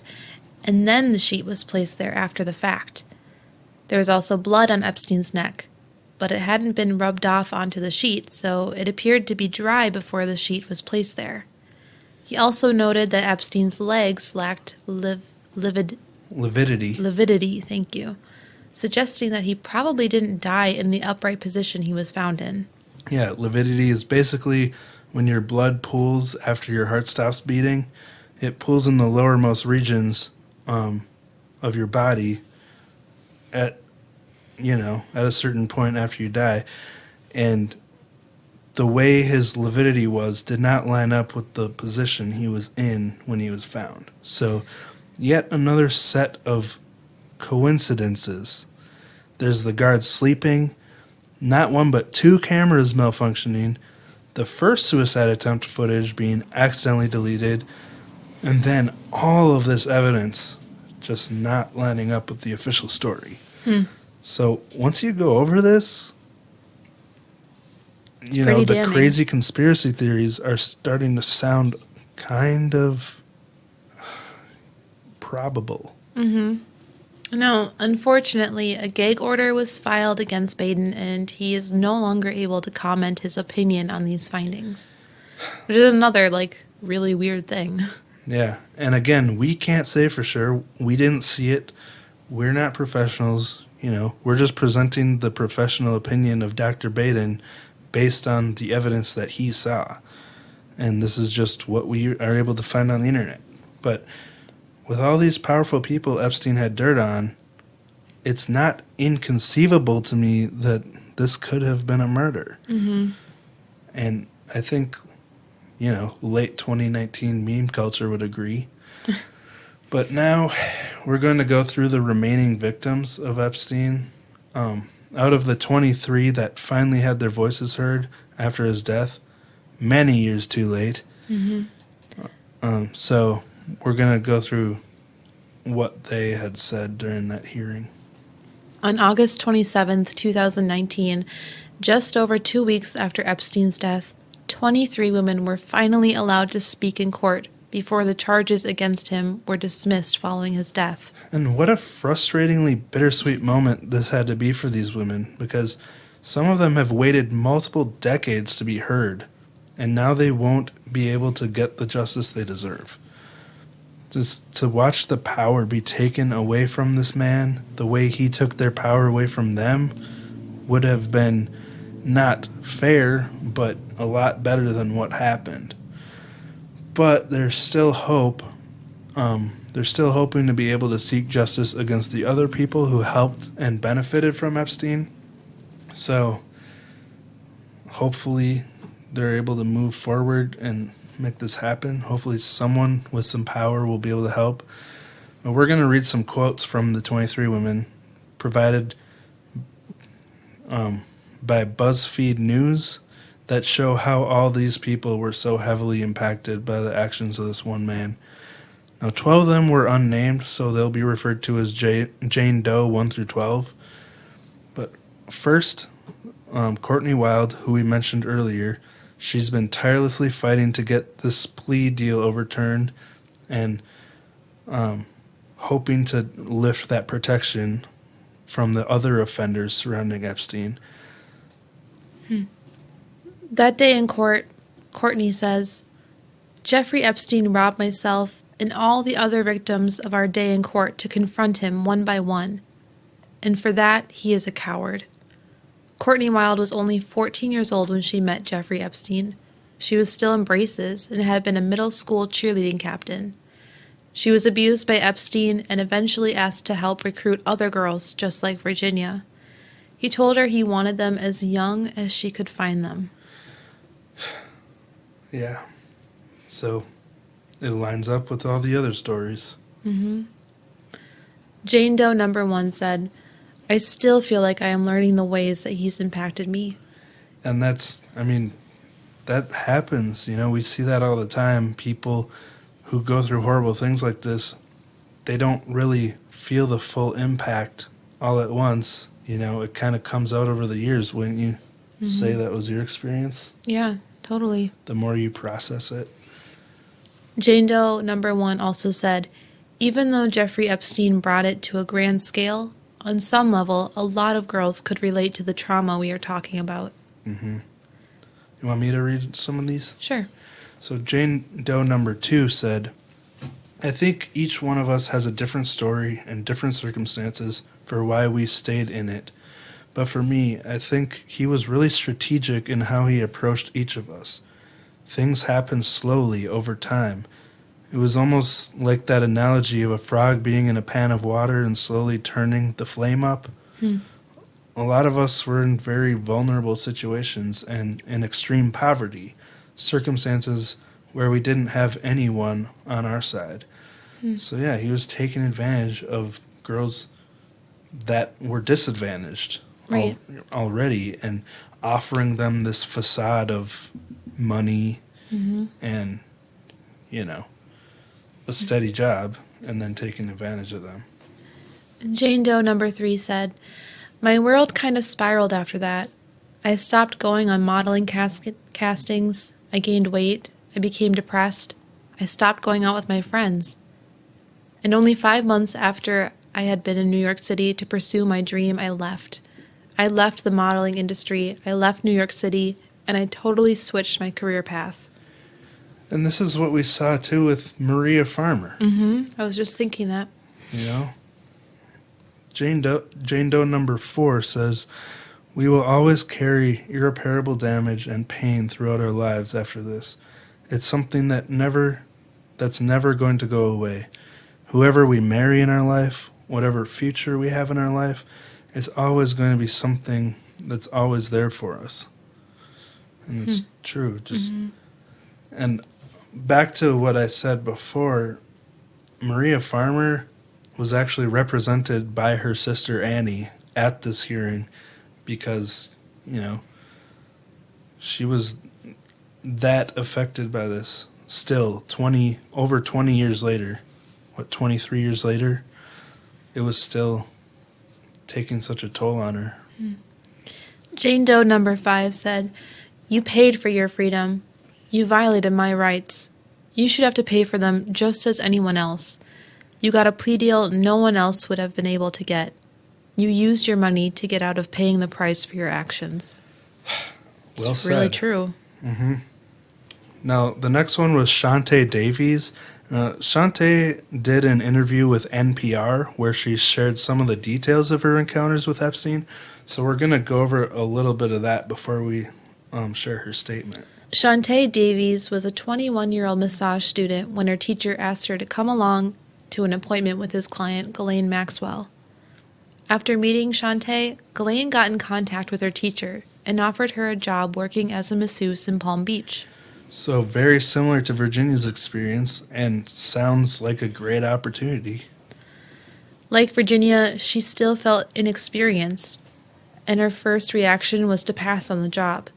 and then the sheet was placed there after the fact. There was also blood on Epstein's neck, but it hadn't been rubbed off onto the sheet, so it appeared to be dry before the sheet was placed there. He also noted that Epstein's legs lacked lividity, suggesting that he probably didn't die in the upright position he was found in. Yeah, lividity is basically when your blood pools after your heart stops beating. It pools in the lowermost regions of your body at a certain point after you die. And the way his lividity was did not line up with the position he was in when he was found. So, yet another set of coincidences. There's the guards sleeping, not 1 but 2 cameras malfunctioning, the first suicide attempt footage being accidentally deleted, and then all of this evidence just not lining up with the official story. So once you go over this, It's pretty the damning. crazy conspiracy theories are starting to sound kind of probable. No, unfortunately, a gag order was filed against Baden, and he is no longer able to comment his opinion on these findings. Which is another, really weird thing. Yeah. And again, we can't say for sure. We didn't see it. We're not professionals. We're just presenting the professional opinion of Dr. Baden based on the evidence that he saw. And this is just what we are able to find on the internet. But with all these powerful people Epstein had dirt on, it's not inconceivable to me that this could have been a murder. And I think, late 2019 meme culture would agree. But now we're going to go through the remaining victims of Epstein. Out of the 23 that finally had their voices heard after his death, many years too late. So we're going to go through what they had said during that hearing. On August 27th, 2019, just over 2 weeks after Epstein's death, 23 women were finally allowed to speak in court before the charges against him were dismissed following his death. And what a frustratingly bittersweet moment this had to be for these women, because some of them have waited multiple decades to be heard, and now they won't be able to get the justice they deserve. Just to watch the power be taken away from this man, the way he took their power away from them, would have been not fair, but a lot better than what happened. But there's still hope. They're still hoping to be able to seek justice against the other people who helped and benefited from Epstein. So hopefully they're able to move forward and make this happen. Hopefully someone with some power will be able to help. But we're going to read some quotes from the 23 women provided by BuzzFeed News that show how all these people were so heavily impacted by the actions of this one man. Now, 12 of them were unnamed, so they'll be referred to as Jane Doe 1 through 12. But first, Courtney Wild, who we mentioned earlier, she's been tirelessly fighting to get this plea deal overturned and hoping to lift that protection from the other offenders surrounding Epstein. That day in court, Courtney says, Jeffrey Epstein robbed myself and all the other victims of our day in court to confront him one by one. And for that, he is a coward. Courtney Wild was only 14 years old when she met Jeffrey Epstein. She was still in braces and had been a middle school cheerleading captain. She was abused by Epstein and eventually asked to help recruit other girls just like Virginia. He told her he wanted them as young as she could find them. Yeah. So it lines up with all the other stories. Jane Doe number 1 said, I still feel like I am learning the ways that he's impacted me. And that happens. We see that all the time. People who go through horrible things like this, they don't really feel the full impact all at once. It kind of comes out over the years. Wouldn't you say that was your experience? Yeah, totally. The more you process it. Jane Doe number 1 also said, even though Jeffrey Epstein brought it to a grand scale, on some level, a lot of girls could relate to the trauma we are talking about. You want me to read some of these? Sure. So Jane Doe number 2 said, I think each one of us has a different story and different circumstances for why we stayed in it. But for me, I think he was really strategic in how he approached each of us. Things happened slowly over time. It was almost like that analogy of a frog being in a pan of water and slowly turning the flame up. A lot of us were in very vulnerable situations and in extreme poverty, circumstances where we didn't have anyone on our side. So yeah, he was taking advantage of girls that were disadvantaged already and offering them this facade of money and, a steady job, and then taking advantage of them. Jane Doe number 3 said, My world kind of spiraled after that. I stopped going on modeling castings. I gained weight. I became depressed. I stopped going out with my friends. And only 5 months after I had been in New York City to pursue my dream, I left. I left the modeling industry. I left New York City, and I totally switched my career path. And this is what we saw, too, with Maria Farmer. I was just thinking that. You know? Jane Doe number 4 says, "We will always carry irreparable damage and pain throughout our lives after this. It's something that's never going to go away. Whoever we marry in our life, whatever future we have in our life, is always going to be something that's always there for us." And it's true. And back to what I said before, Maria Farmer was actually represented by her sister Annie at this hearing because, she was that affected by this. Still, over 20 years later, 23 years later, it was still taking such a toll on her. Jane Doe number 5 said, "You paid for your freedom. You violated my rights. You should have to pay for them just as anyone else. You got a plea deal no one else would have been able to get. You used your money to get out of paying the price for your actions." Well it's said. Really true. Now, the next one was Chauntae Davies. Chauntae did an interview with NPR where she shared some of the details of her encounters with Epstein. So we're going to go over a little bit of that before we share her statement. Chauntae Davies was a 21-year-old massage student when her teacher asked her to come along to an appointment with his client, Ghislaine Maxwell. After meeting Chauntae, Ghislaine got in contact with her teacher and offered her a job working as a masseuse in Palm Beach. So very similar to Virginia's experience and sounds like a great opportunity. Like Virginia, she still felt inexperienced, and her first reaction was to pass on the job.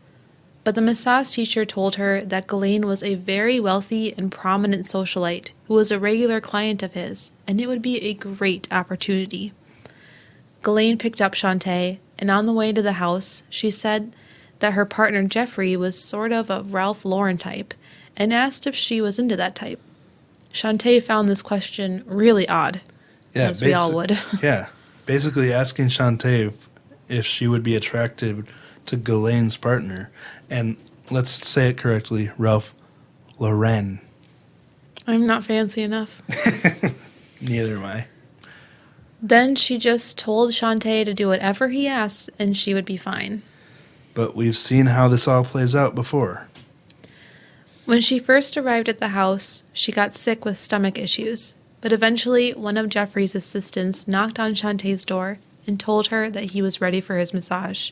But the massage teacher told her that Ghislaine was a very wealthy and prominent socialite who was a regular client of his, and it would be a great opportunity. Ghislaine picked up Chauntae, and on the way to the house, she said that her partner Jeffrey was sort of a Ralph Lauren type, and asked if she was into that type. Chauntae found this question really odd, as we all would. Yeah, basically asking Chauntae if she would be attracted to Ghislaine's partner. And let's say it correctly, Ralph Lauren. I'm not fancy enough. Neither am I. Then she just told Chauntae to do whatever he asked, and she would be fine. But we've seen how this all plays out before. When she first arrived at the house, she got sick with stomach issues. But eventually, one of Jeffrey's assistants knocked on Chauntae's door and told her that he was ready for his massage.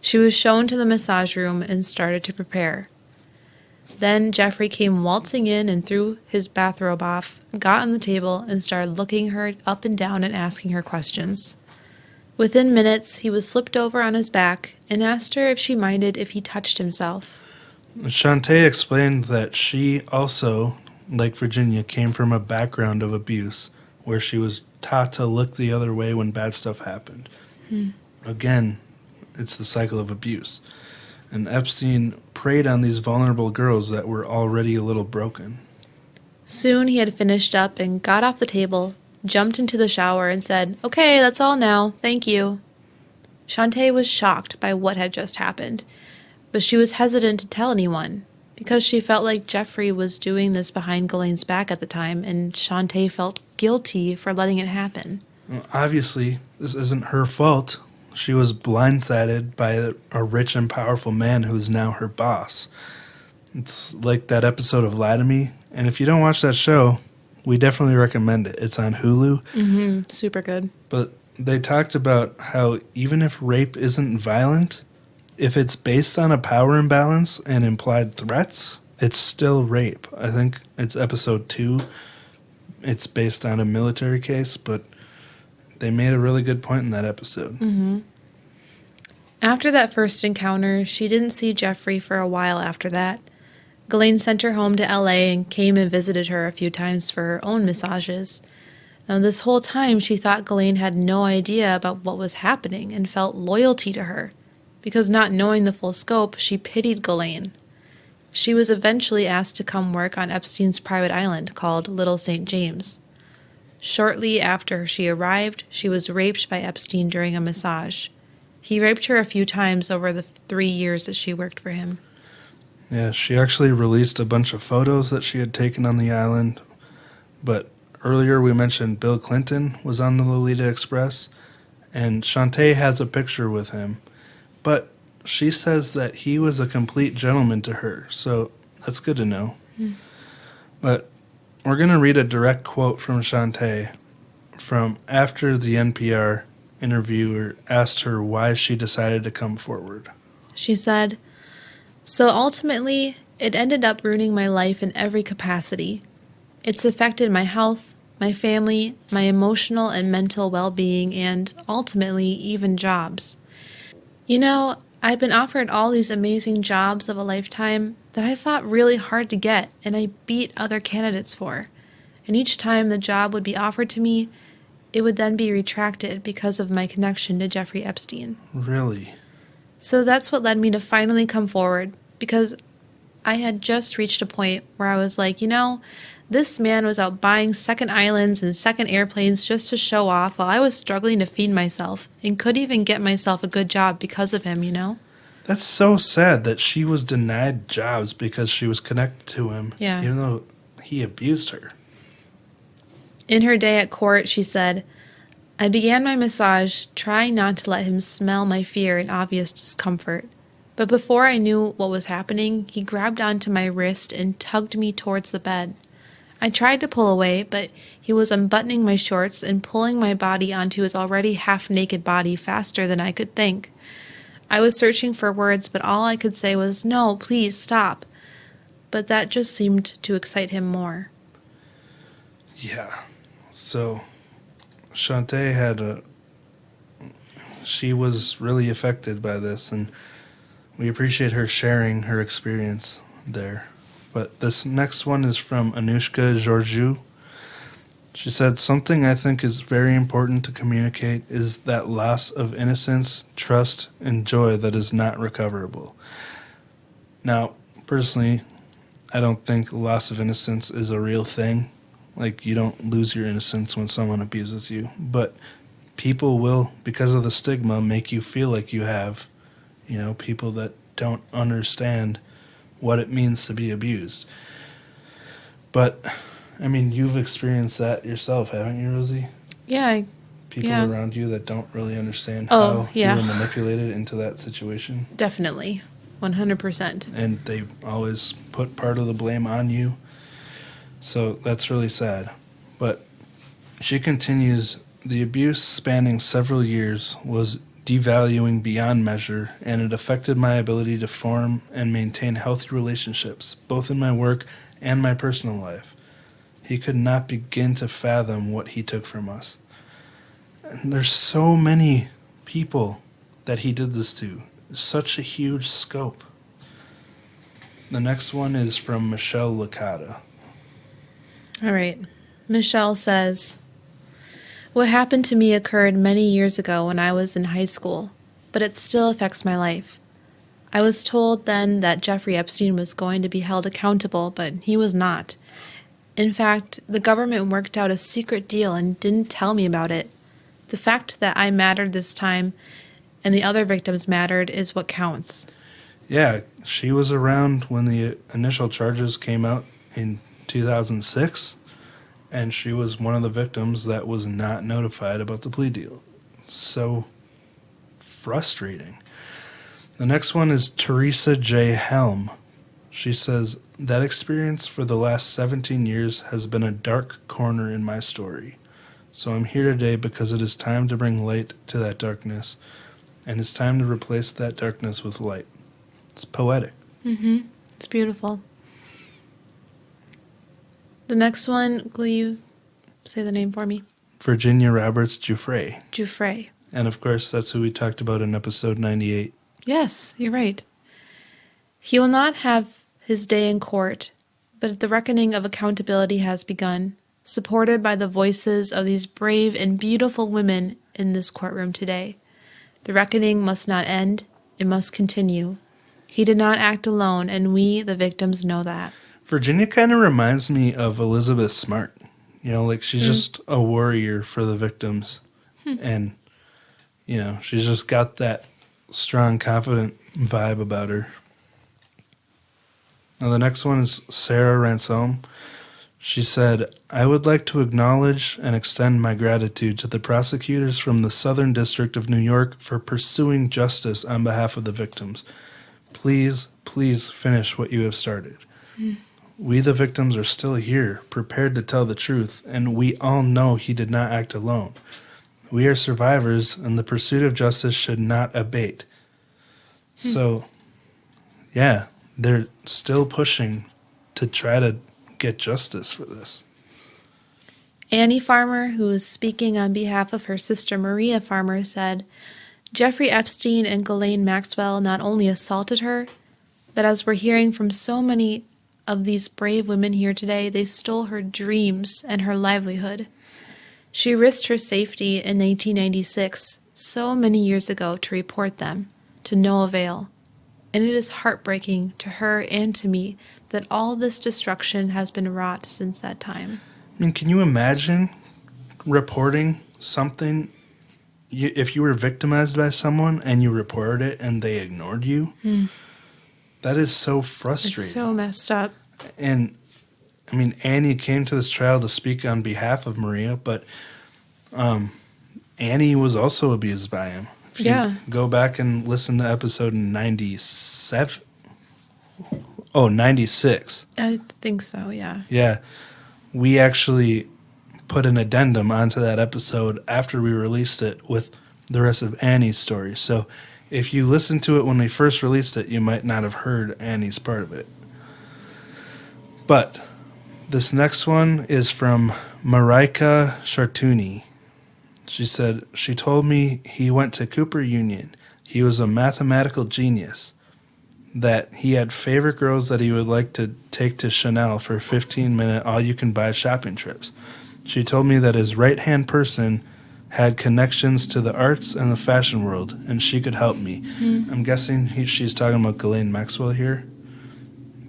She was shown to the massage room and started to prepare. Then Jeffrey came waltzing in and threw his bathrobe off, got on the table, and started looking her up and down and asking her questions. Within minutes, he was slipped over on his back and asked her if she minded if he touched himself. Chauntae explained that she also, like Virginia, came from a background of abuse where she was taught to look the other way when bad stuff happened. Again, it's the cycle of abuse. And Epstein preyed on these vulnerable girls that were already a little broken. Soon he had finished up and got off the table, jumped into the shower, and said, "Okay, that's all now. Thank you." Chauntae was shocked by what had just happened, but she was hesitant to tell anyone because she felt like Jeffrey was doing this behind Ghislaine's back at the time, and Chauntae felt guilty for letting it happen. Well, obviously, this isn't her fault. She was blindsided by a rich and powerful man who is now her boss. It's like that episode of Lie to Me. And if you don't watch that show, we definitely recommend it. It's on Hulu. Super good. But they talked about how even if rape isn't violent, if it's based on a power imbalance and implied threats, it's still rape. I think it's episode 2. It's based on a military case, but they made a really good point in that episode. After that first encounter, she didn't see Jeffrey for a while after that. Ghislaine sent her home to LA and came and visited her a few times for her own massages. Now, this whole time, she thought Ghislaine had no idea about what was happening and felt loyalty to her, because not knowing the full scope, she pitied Ghislaine. She was eventually asked to come work on Epstein's private island called Little St. James. Shortly after she arrived, she was raped by Epstein during a massage. He raped her a few times over the 3 years that she worked for him. Yeah, she actually released a bunch of photos that she had taken on the island, but earlier we mentioned Bill Clinton was on the Lolita Express, and Chauntae has a picture with him, but she says that he was a complete gentleman to her, so that's good to know. But we're going to read a direct quote from Chauntae from after the NPR interviewer asked her why she decided to come forward. She said, "So ultimately, it ended up ruining my life in every capacity. It's affected my health, my family, my emotional and mental well-being, and ultimately, even jobs. You know, I've been offered all these amazing jobs of a lifetime that I fought really hard to get and I beat other candidates for. And each time the job would be offered to me, it would then be retracted because of my connection to Jeffrey Epstein. Really? So that's what led me to finally come forward, because I had just reached a point where I was like, you know, this man was out buying second islands and second airplanes just to show off while I was struggling to feed myself and couldn't even get myself a good job because of him, you know?" That's so sad that she was denied jobs because she was connected to him, Yeah. even though he abused her. In her day at court, she said, "I began my massage trying not to let him smell my fear and obvious discomfort. But before I knew what was happening, he grabbed onto my wrist and tugged me towards the bed. I tried to pull away, but he was unbuttoning my shorts and pulling my body onto his already half-naked body faster than I could think. I was searching for words, but all I could say was, 'No, please, stop.' But that just seemed to excite him more." Yeah. So, Chauntae she was really affected by this, and we appreciate her sharing her experience there. But this next one is from Anushka Georgiou. She said, "Something I think is very important to communicate is that loss of innocence, trust, and joy that is not recoverable." Now, personally, I don't think loss of innocence is a real thing. Like, you don't lose your innocence when someone abuses you. But people will, because of the stigma, make you feel like you have, people that don't understand what it means to be abused. But, I mean, you've experienced that yourself, haven't you, Rosie? Yeah. People around you that don't really understand Oh, how yeah. you were manipulated into that situation. Definitely. 100%. And they always put part of the blame on you. So that's really sad. But she continues, "The abuse spanning several years was devaluing beyond measure, and it affected my ability to form and maintain healthy relationships, both in my work and my personal life. He could not begin to fathom what he took from us." And there's so many people that he did this to. Such a huge scope. The next one is from Michelle Licata. All right. Michelle says, "What happened to me occurred many years ago when I was in high school, but it still affects my life. I was told then that Jeffrey Epstein was going to be held accountable, but he was not. In fact, the government worked out a secret deal and didn't tell me about it. The fact that I mattered this time and the other victims mattered is what counts." Yeah, she was around when the initial charges came out in 2006, and she was one of the victims that was not notified about the plea deal. So frustrating. The next one is Teresa J. Helm. She says, "That experience for the last 17 years has been a dark corner in my story. So I'm here today because it is time to bring light to that darkness, and it's time to replace that darkness with light." It's poetic. Mm-hmm. It's beautiful. The next one, will you say the name for me? Virginia Roberts Giuffre. Giuffre. And of course, that's who we talked about in episode 98. Yes, you're right. "He will not have his day in court, but the reckoning of accountability has begun. supported by the voices of these brave and beautiful women in this courtroom today. The reckoning must not end, it must continue. He did not act alone, and we, the victims, know that. Virginia kind of reminds me of Elizabeth Smart. You know, like she's just a warrior for the victims. And, you know, she's just got that strong, confident vibe about her. Now, the next one is Sarah Ransom. She said, I would like to acknowledge and extend my gratitude to the prosecutors from the Southern District of New York for pursuing justice on behalf of the victims. Please, please finish what you have started. We, the victims, are still here, prepared to tell the truth, and we all know he did not act alone. We are survivors, and the pursuit of justice should not abate. So, yeah, they're still pushing to try to get justice for this. Annie Farmer, who was speaking on behalf of her sister Maria Farmer, said, Jeffrey Epstein and Ghislaine Maxwell not only assaulted her, but as we're hearing from so many of these brave women here today, they stole her dreams and her livelihood. She risked her safety in 1996, so many years ago, to report them, to no avail. And it is heartbreaking to her and to me that all this destruction has been wrought since that time. I mean, can you imagine reporting something, if you were victimized by someone and you reported it and they ignored you? That is so frustrating. It's so messed up. And, I mean, Annie came to this trial to speak on behalf of Maria, but Annie was also abused by him. If you go back and listen to episode 96. I think so, yeah. Yeah. We actually put an addendum onto that episode after we released it with the rest of Annie's story. So if you listened to it when we first released it, you might not have heard Annie's part of it. But this next one is from Marika Chartouni. She said, she told me he went to Cooper Union. He was a mathematical genius. That he had favorite girls that he would like to take to Chanel for 15-minute all-you-can-buy shopping trips. She told me that his right-hand person had connections to the arts and the fashion world, and she could help me. I'm guessing she's talking about Ghislaine Maxwell here.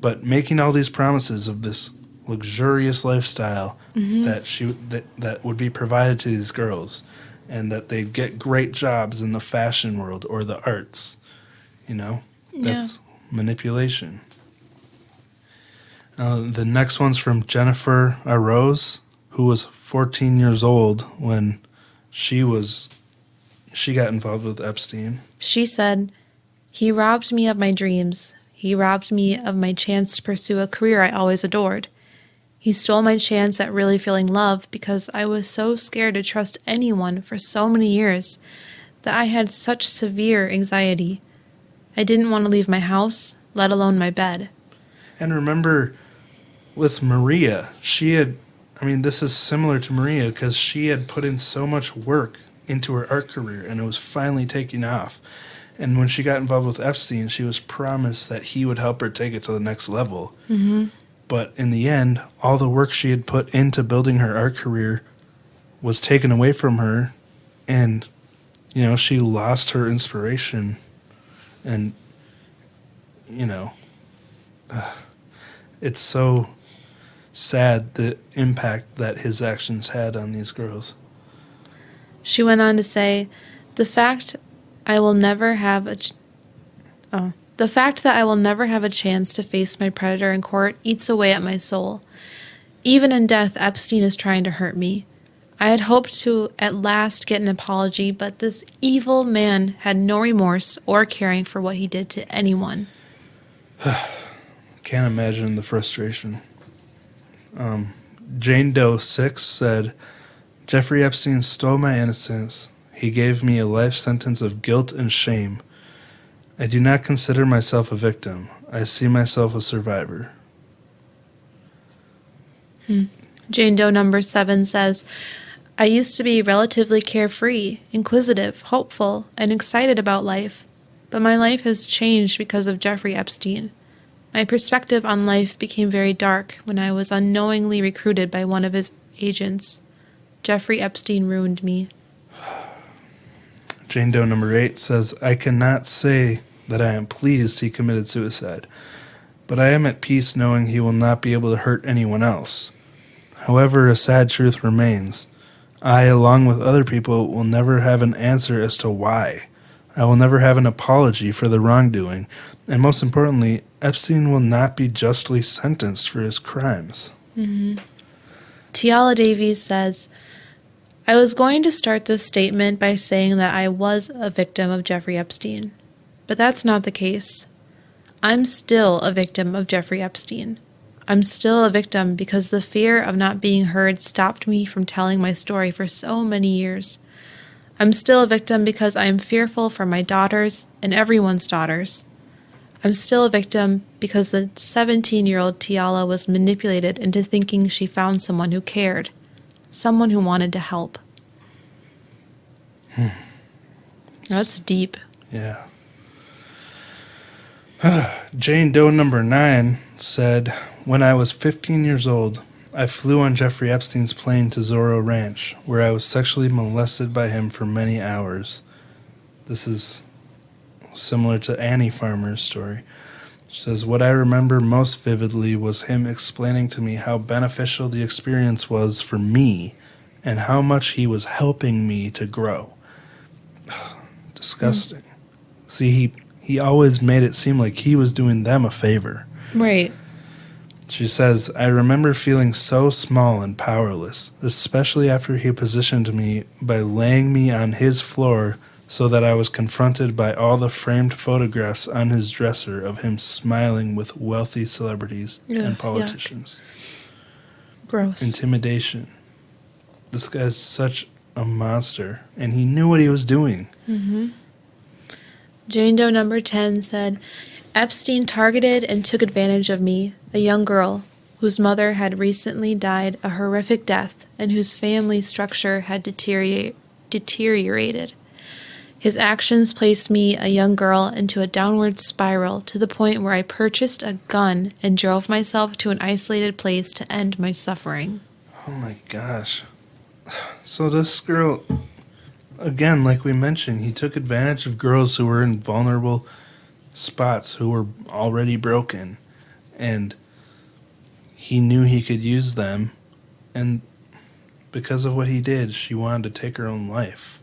But making all these promises of this luxurious lifestyle that would be provided to these girls, and that they'd get great jobs in the fashion world or the arts, you know, that's manipulation. The next one's from Jennifer Arose, who was 14 years old when she got involved with Epstein. She said, he robbed me of my dreams. He robbed me of my chance to pursue a career I always adored. He stole my chance at really feeling love because I was so scared to trust anyone for so many years that I had such severe anxiety. I didn't want to leave my house, let alone my bed. And remember, with Maria, this is similar to Maria because she had put in so much work into her art career and it was finally taking off. And when she got involved with Epstein, she was promised that he would help her take it to the next level. But in the end, all the work she had put into building her art career was taken away from her. And, you know, she lost her inspiration. And, you know, it's so sad the impact that his actions had on these girls. She went on to say, the fact that I will never have a chance to face my predator in court eats away at my soul. Even in death, Epstein is trying to hurt me. I had hoped to at last get an apology, but this evil man had no remorse or caring for what he did to anyone. Can't imagine the frustration. Jane Doe 6 said, Jeffrey Epstein stole my innocence. He gave me a life sentence of guilt and shame. I do not consider myself a victim. I see myself a survivor. Jane Doe number 7 says, I used to be relatively carefree, inquisitive, hopeful, and excited about life, but my life has changed because of Jeffrey Epstein. My perspective on life became very dark when I was unknowingly recruited by one of his agents. Jeffrey Epstein ruined me. Jane Doe number 8 says, I cannot say that I am pleased he committed suicide, but I am at peace knowing he will not be able to hurt anyone else. However, a sad truth remains. I, along with other people, will never have an answer as to why. I will never have an apology for the wrongdoing, and most importantly, Epstein will not be justly sentenced for his crimes. Tiala Davies says, I was going to start this statement by saying that I was a victim of Jeffrey Epstein, but that's not the case. I'm still a victim of Jeffrey Epstein. I'm still a victim because the fear of not being heard stopped me from telling my story for so many years. I'm still a victim because I am fearful for my daughters and everyone's daughters. I'm still a victim because the 17-year-old Tiala was manipulated into thinking she found someone who cared, someone who wanted to help. That's deep. Yeah. Jane Doe number 9 said, when I was 15 years old, I flew on Jeffrey Epstein's plane to Zorro Ranch, where I was sexually molested by him for many hours. This is similar to Annie Farmer's story. She says, what I remember most vividly was him explaining to me how beneficial the experience was for me and how much he was helping me to grow. Disgusting. See, he always made it seem like he was doing them a favor. Right. She says, I remember feeling so small and powerless, especially after he positioned me by laying me on his floor so that I was confronted by all the framed photographs on his dresser of him smiling with wealthy celebrities and politicians. Yuck. Gross. Intimidation. This guy's such a monster, and he knew what he was doing. Jane Doe number 10 said, Epstein targeted and took advantage of me, a young girl whose mother had recently died a horrific death and whose family structure had deteriorated. His actions placed me, a young girl, into a downward spiral to the point where I purchased a gun and drove myself to an isolated place to end my suffering. Oh my gosh. So this girl, again, like we mentioned, he took advantage of girls who were in vulnerable spots, who were already broken, and he knew he could use them, and because of what he did, she wanted to take her own life.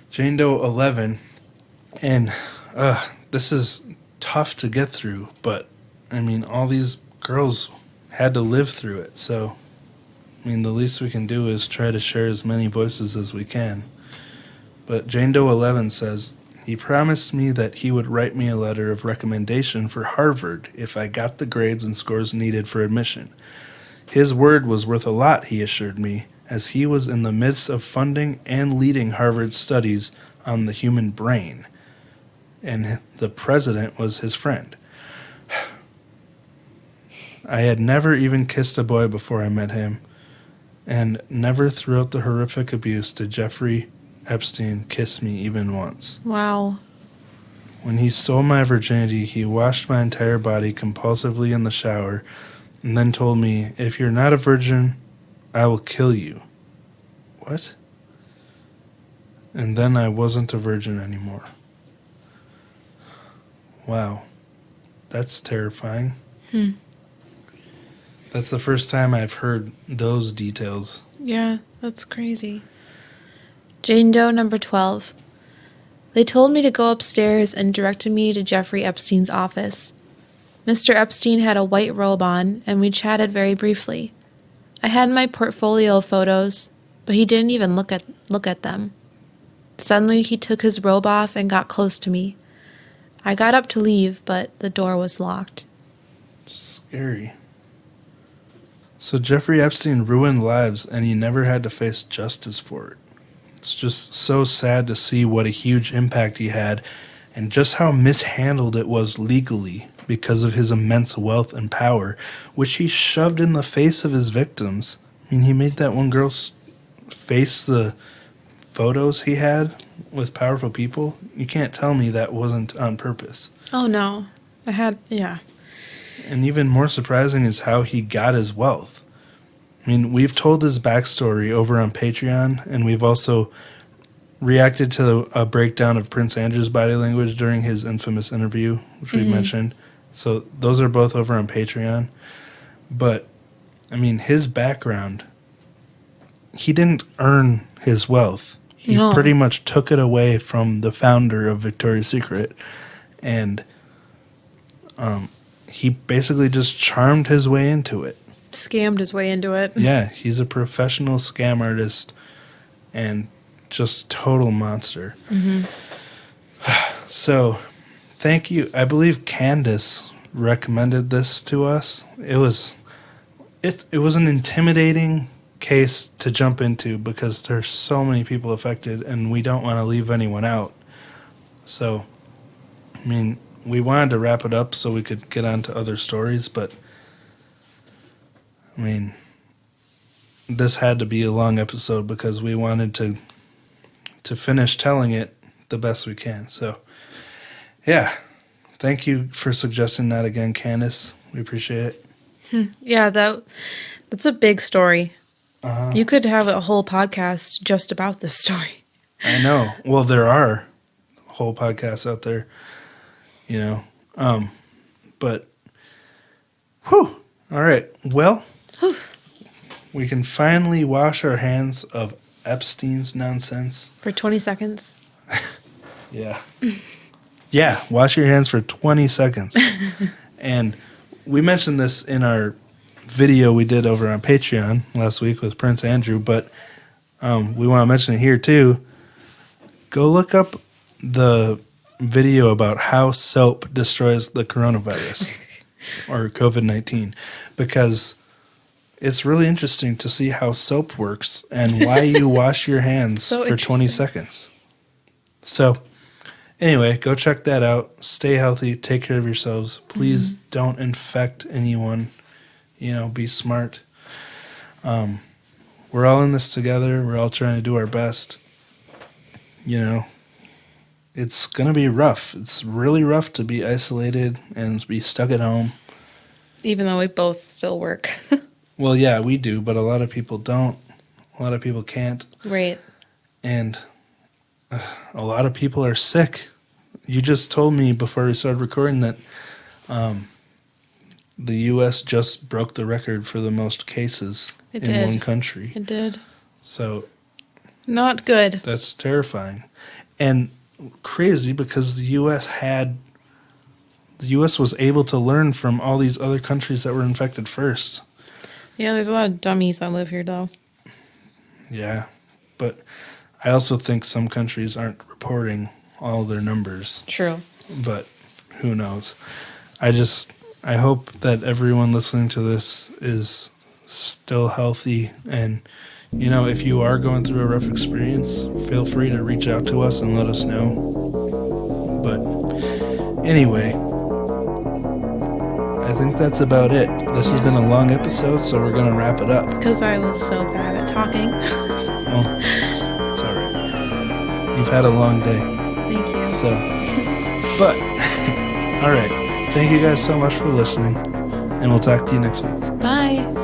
Jane Doe 11, and this is tough to get through, but I mean, all these girls had to live through it, so I mean, the least we can do is try to share as many voices as we can. But Jane Doe 11 says, he promised me that he would write me a letter of recommendation for Harvard if I got the grades and scores needed for admission. His word was worth a lot, he assured me, as he was in the midst of funding and leading Harvard's studies on the human brain, and the president was his friend. I had never even kissed a boy before I met him, and never throughout the horrific abuse did Jeffrey Epstein kiss me even once. Wow. When he stole my virginity, he washed my entire body compulsively in the shower and then told me, if you're not a virgin, I will kill you. What? And then I wasn't a virgin anymore. Wow. That's terrifying. That's the first time I've heard those details. Yeah, that's crazy. Jane Doe number 12. They told me to go upstairs and directed me to Jeffrey Epstein's office. Mr. Epstein had a white robe on, and we chatted very briefly. I had my portfolio of photos, but he didn't even look at them. Suddenly, he took his robe off and got close to me. I got up to leave, but the door was locked. Scary. So Jeffrey Epstein ruined lives, and he never had to face justice for it. It's just so sad to see what a huge impact he had, and just how mishandled it was legally because of his immense wealth and power, which he shoved in the face of his victims. I mean, he made that one girl face the photos he had with powerful people. You can't tell me that wasn't on purpose. Oh, no. Yeah. And even more surprising is how he got his wealth. I mean, we've told his backstory over on Patreon, and we've also reacted to a breakdown of Prince Andrew's body language during his infamous interview, which we mentioned. So those are both over on Patreon. But, I mean, his background, he didn't earn his wealth. He pretty much took it away from the founder of Victoria's Secret. And he basically just charmed his way into it. Scammed his way into it. Yeah, he's a professional scam artist and just total monster. So, thank you. I believe Candace recommended this to us. It was an intimidating case to jump into because there's so many people affected and we don't want to leave anyone out. So, I mean, we wanted to wrap it up so we could get on to other stories, but I mean, this had to be a long episode because we wanted to finish telling it the best we can. So, yeah. Thank you for suggesting that again, Candace. We appreciate it. Yeah, that's a big story. You could have a whole podcast just about this story. I know. Well, there are whole podcasts out there, you know. But, whew. All right. Well, we can finally wash our hands of Epstein's nonsense. For 20 seconds? Yeah. Yeah, wash your hands for 20 seconds. And we mentioned this in our video we did over on Patreon last week with Prince Andrew, but we want to mention it here too. Go look up the video about how soap destroys the coronavirus or COVID-19 because it's really interesting to see how soap works and why you wash your hands for 20 seconds. So, anyway, go check that out. Stay healthy. Take care of yourselves. Please don't infect anyone. You know, be smart. We're all in this together. We're all trying to do our best. You know, it's going to be rough. It's really rough to be isolated and be stuck at home. Even though we both still work. Well, yeah, we do, but a lot of people don't. A lot of people can't. Right. And a lot of people are sick. You just told me before we started recording that the U.S. just broke the record for the most cases in one country. It did. So, not good. That's terrifying. And crazy because the U.S. was able to learn from all these other countries that were infected first. Yeah, there's a lot of dummies that live here, though. Yeah, but I also think some countries aren't reporting all their numbers. True. But who knows? I hope that everyone listening to this is still healthy. And, you know, if you are going through a rough experience, feel free to reach out to us and let us know. But anyway, I think that's about it. This has been a long episode, so we're going to wrap it up. Because I was so bad at talking. Well, it's all right. You've had a long day. Thank you. So, but, all right. Thank you guys so much for listening, and we'll talk to you next week. Bye.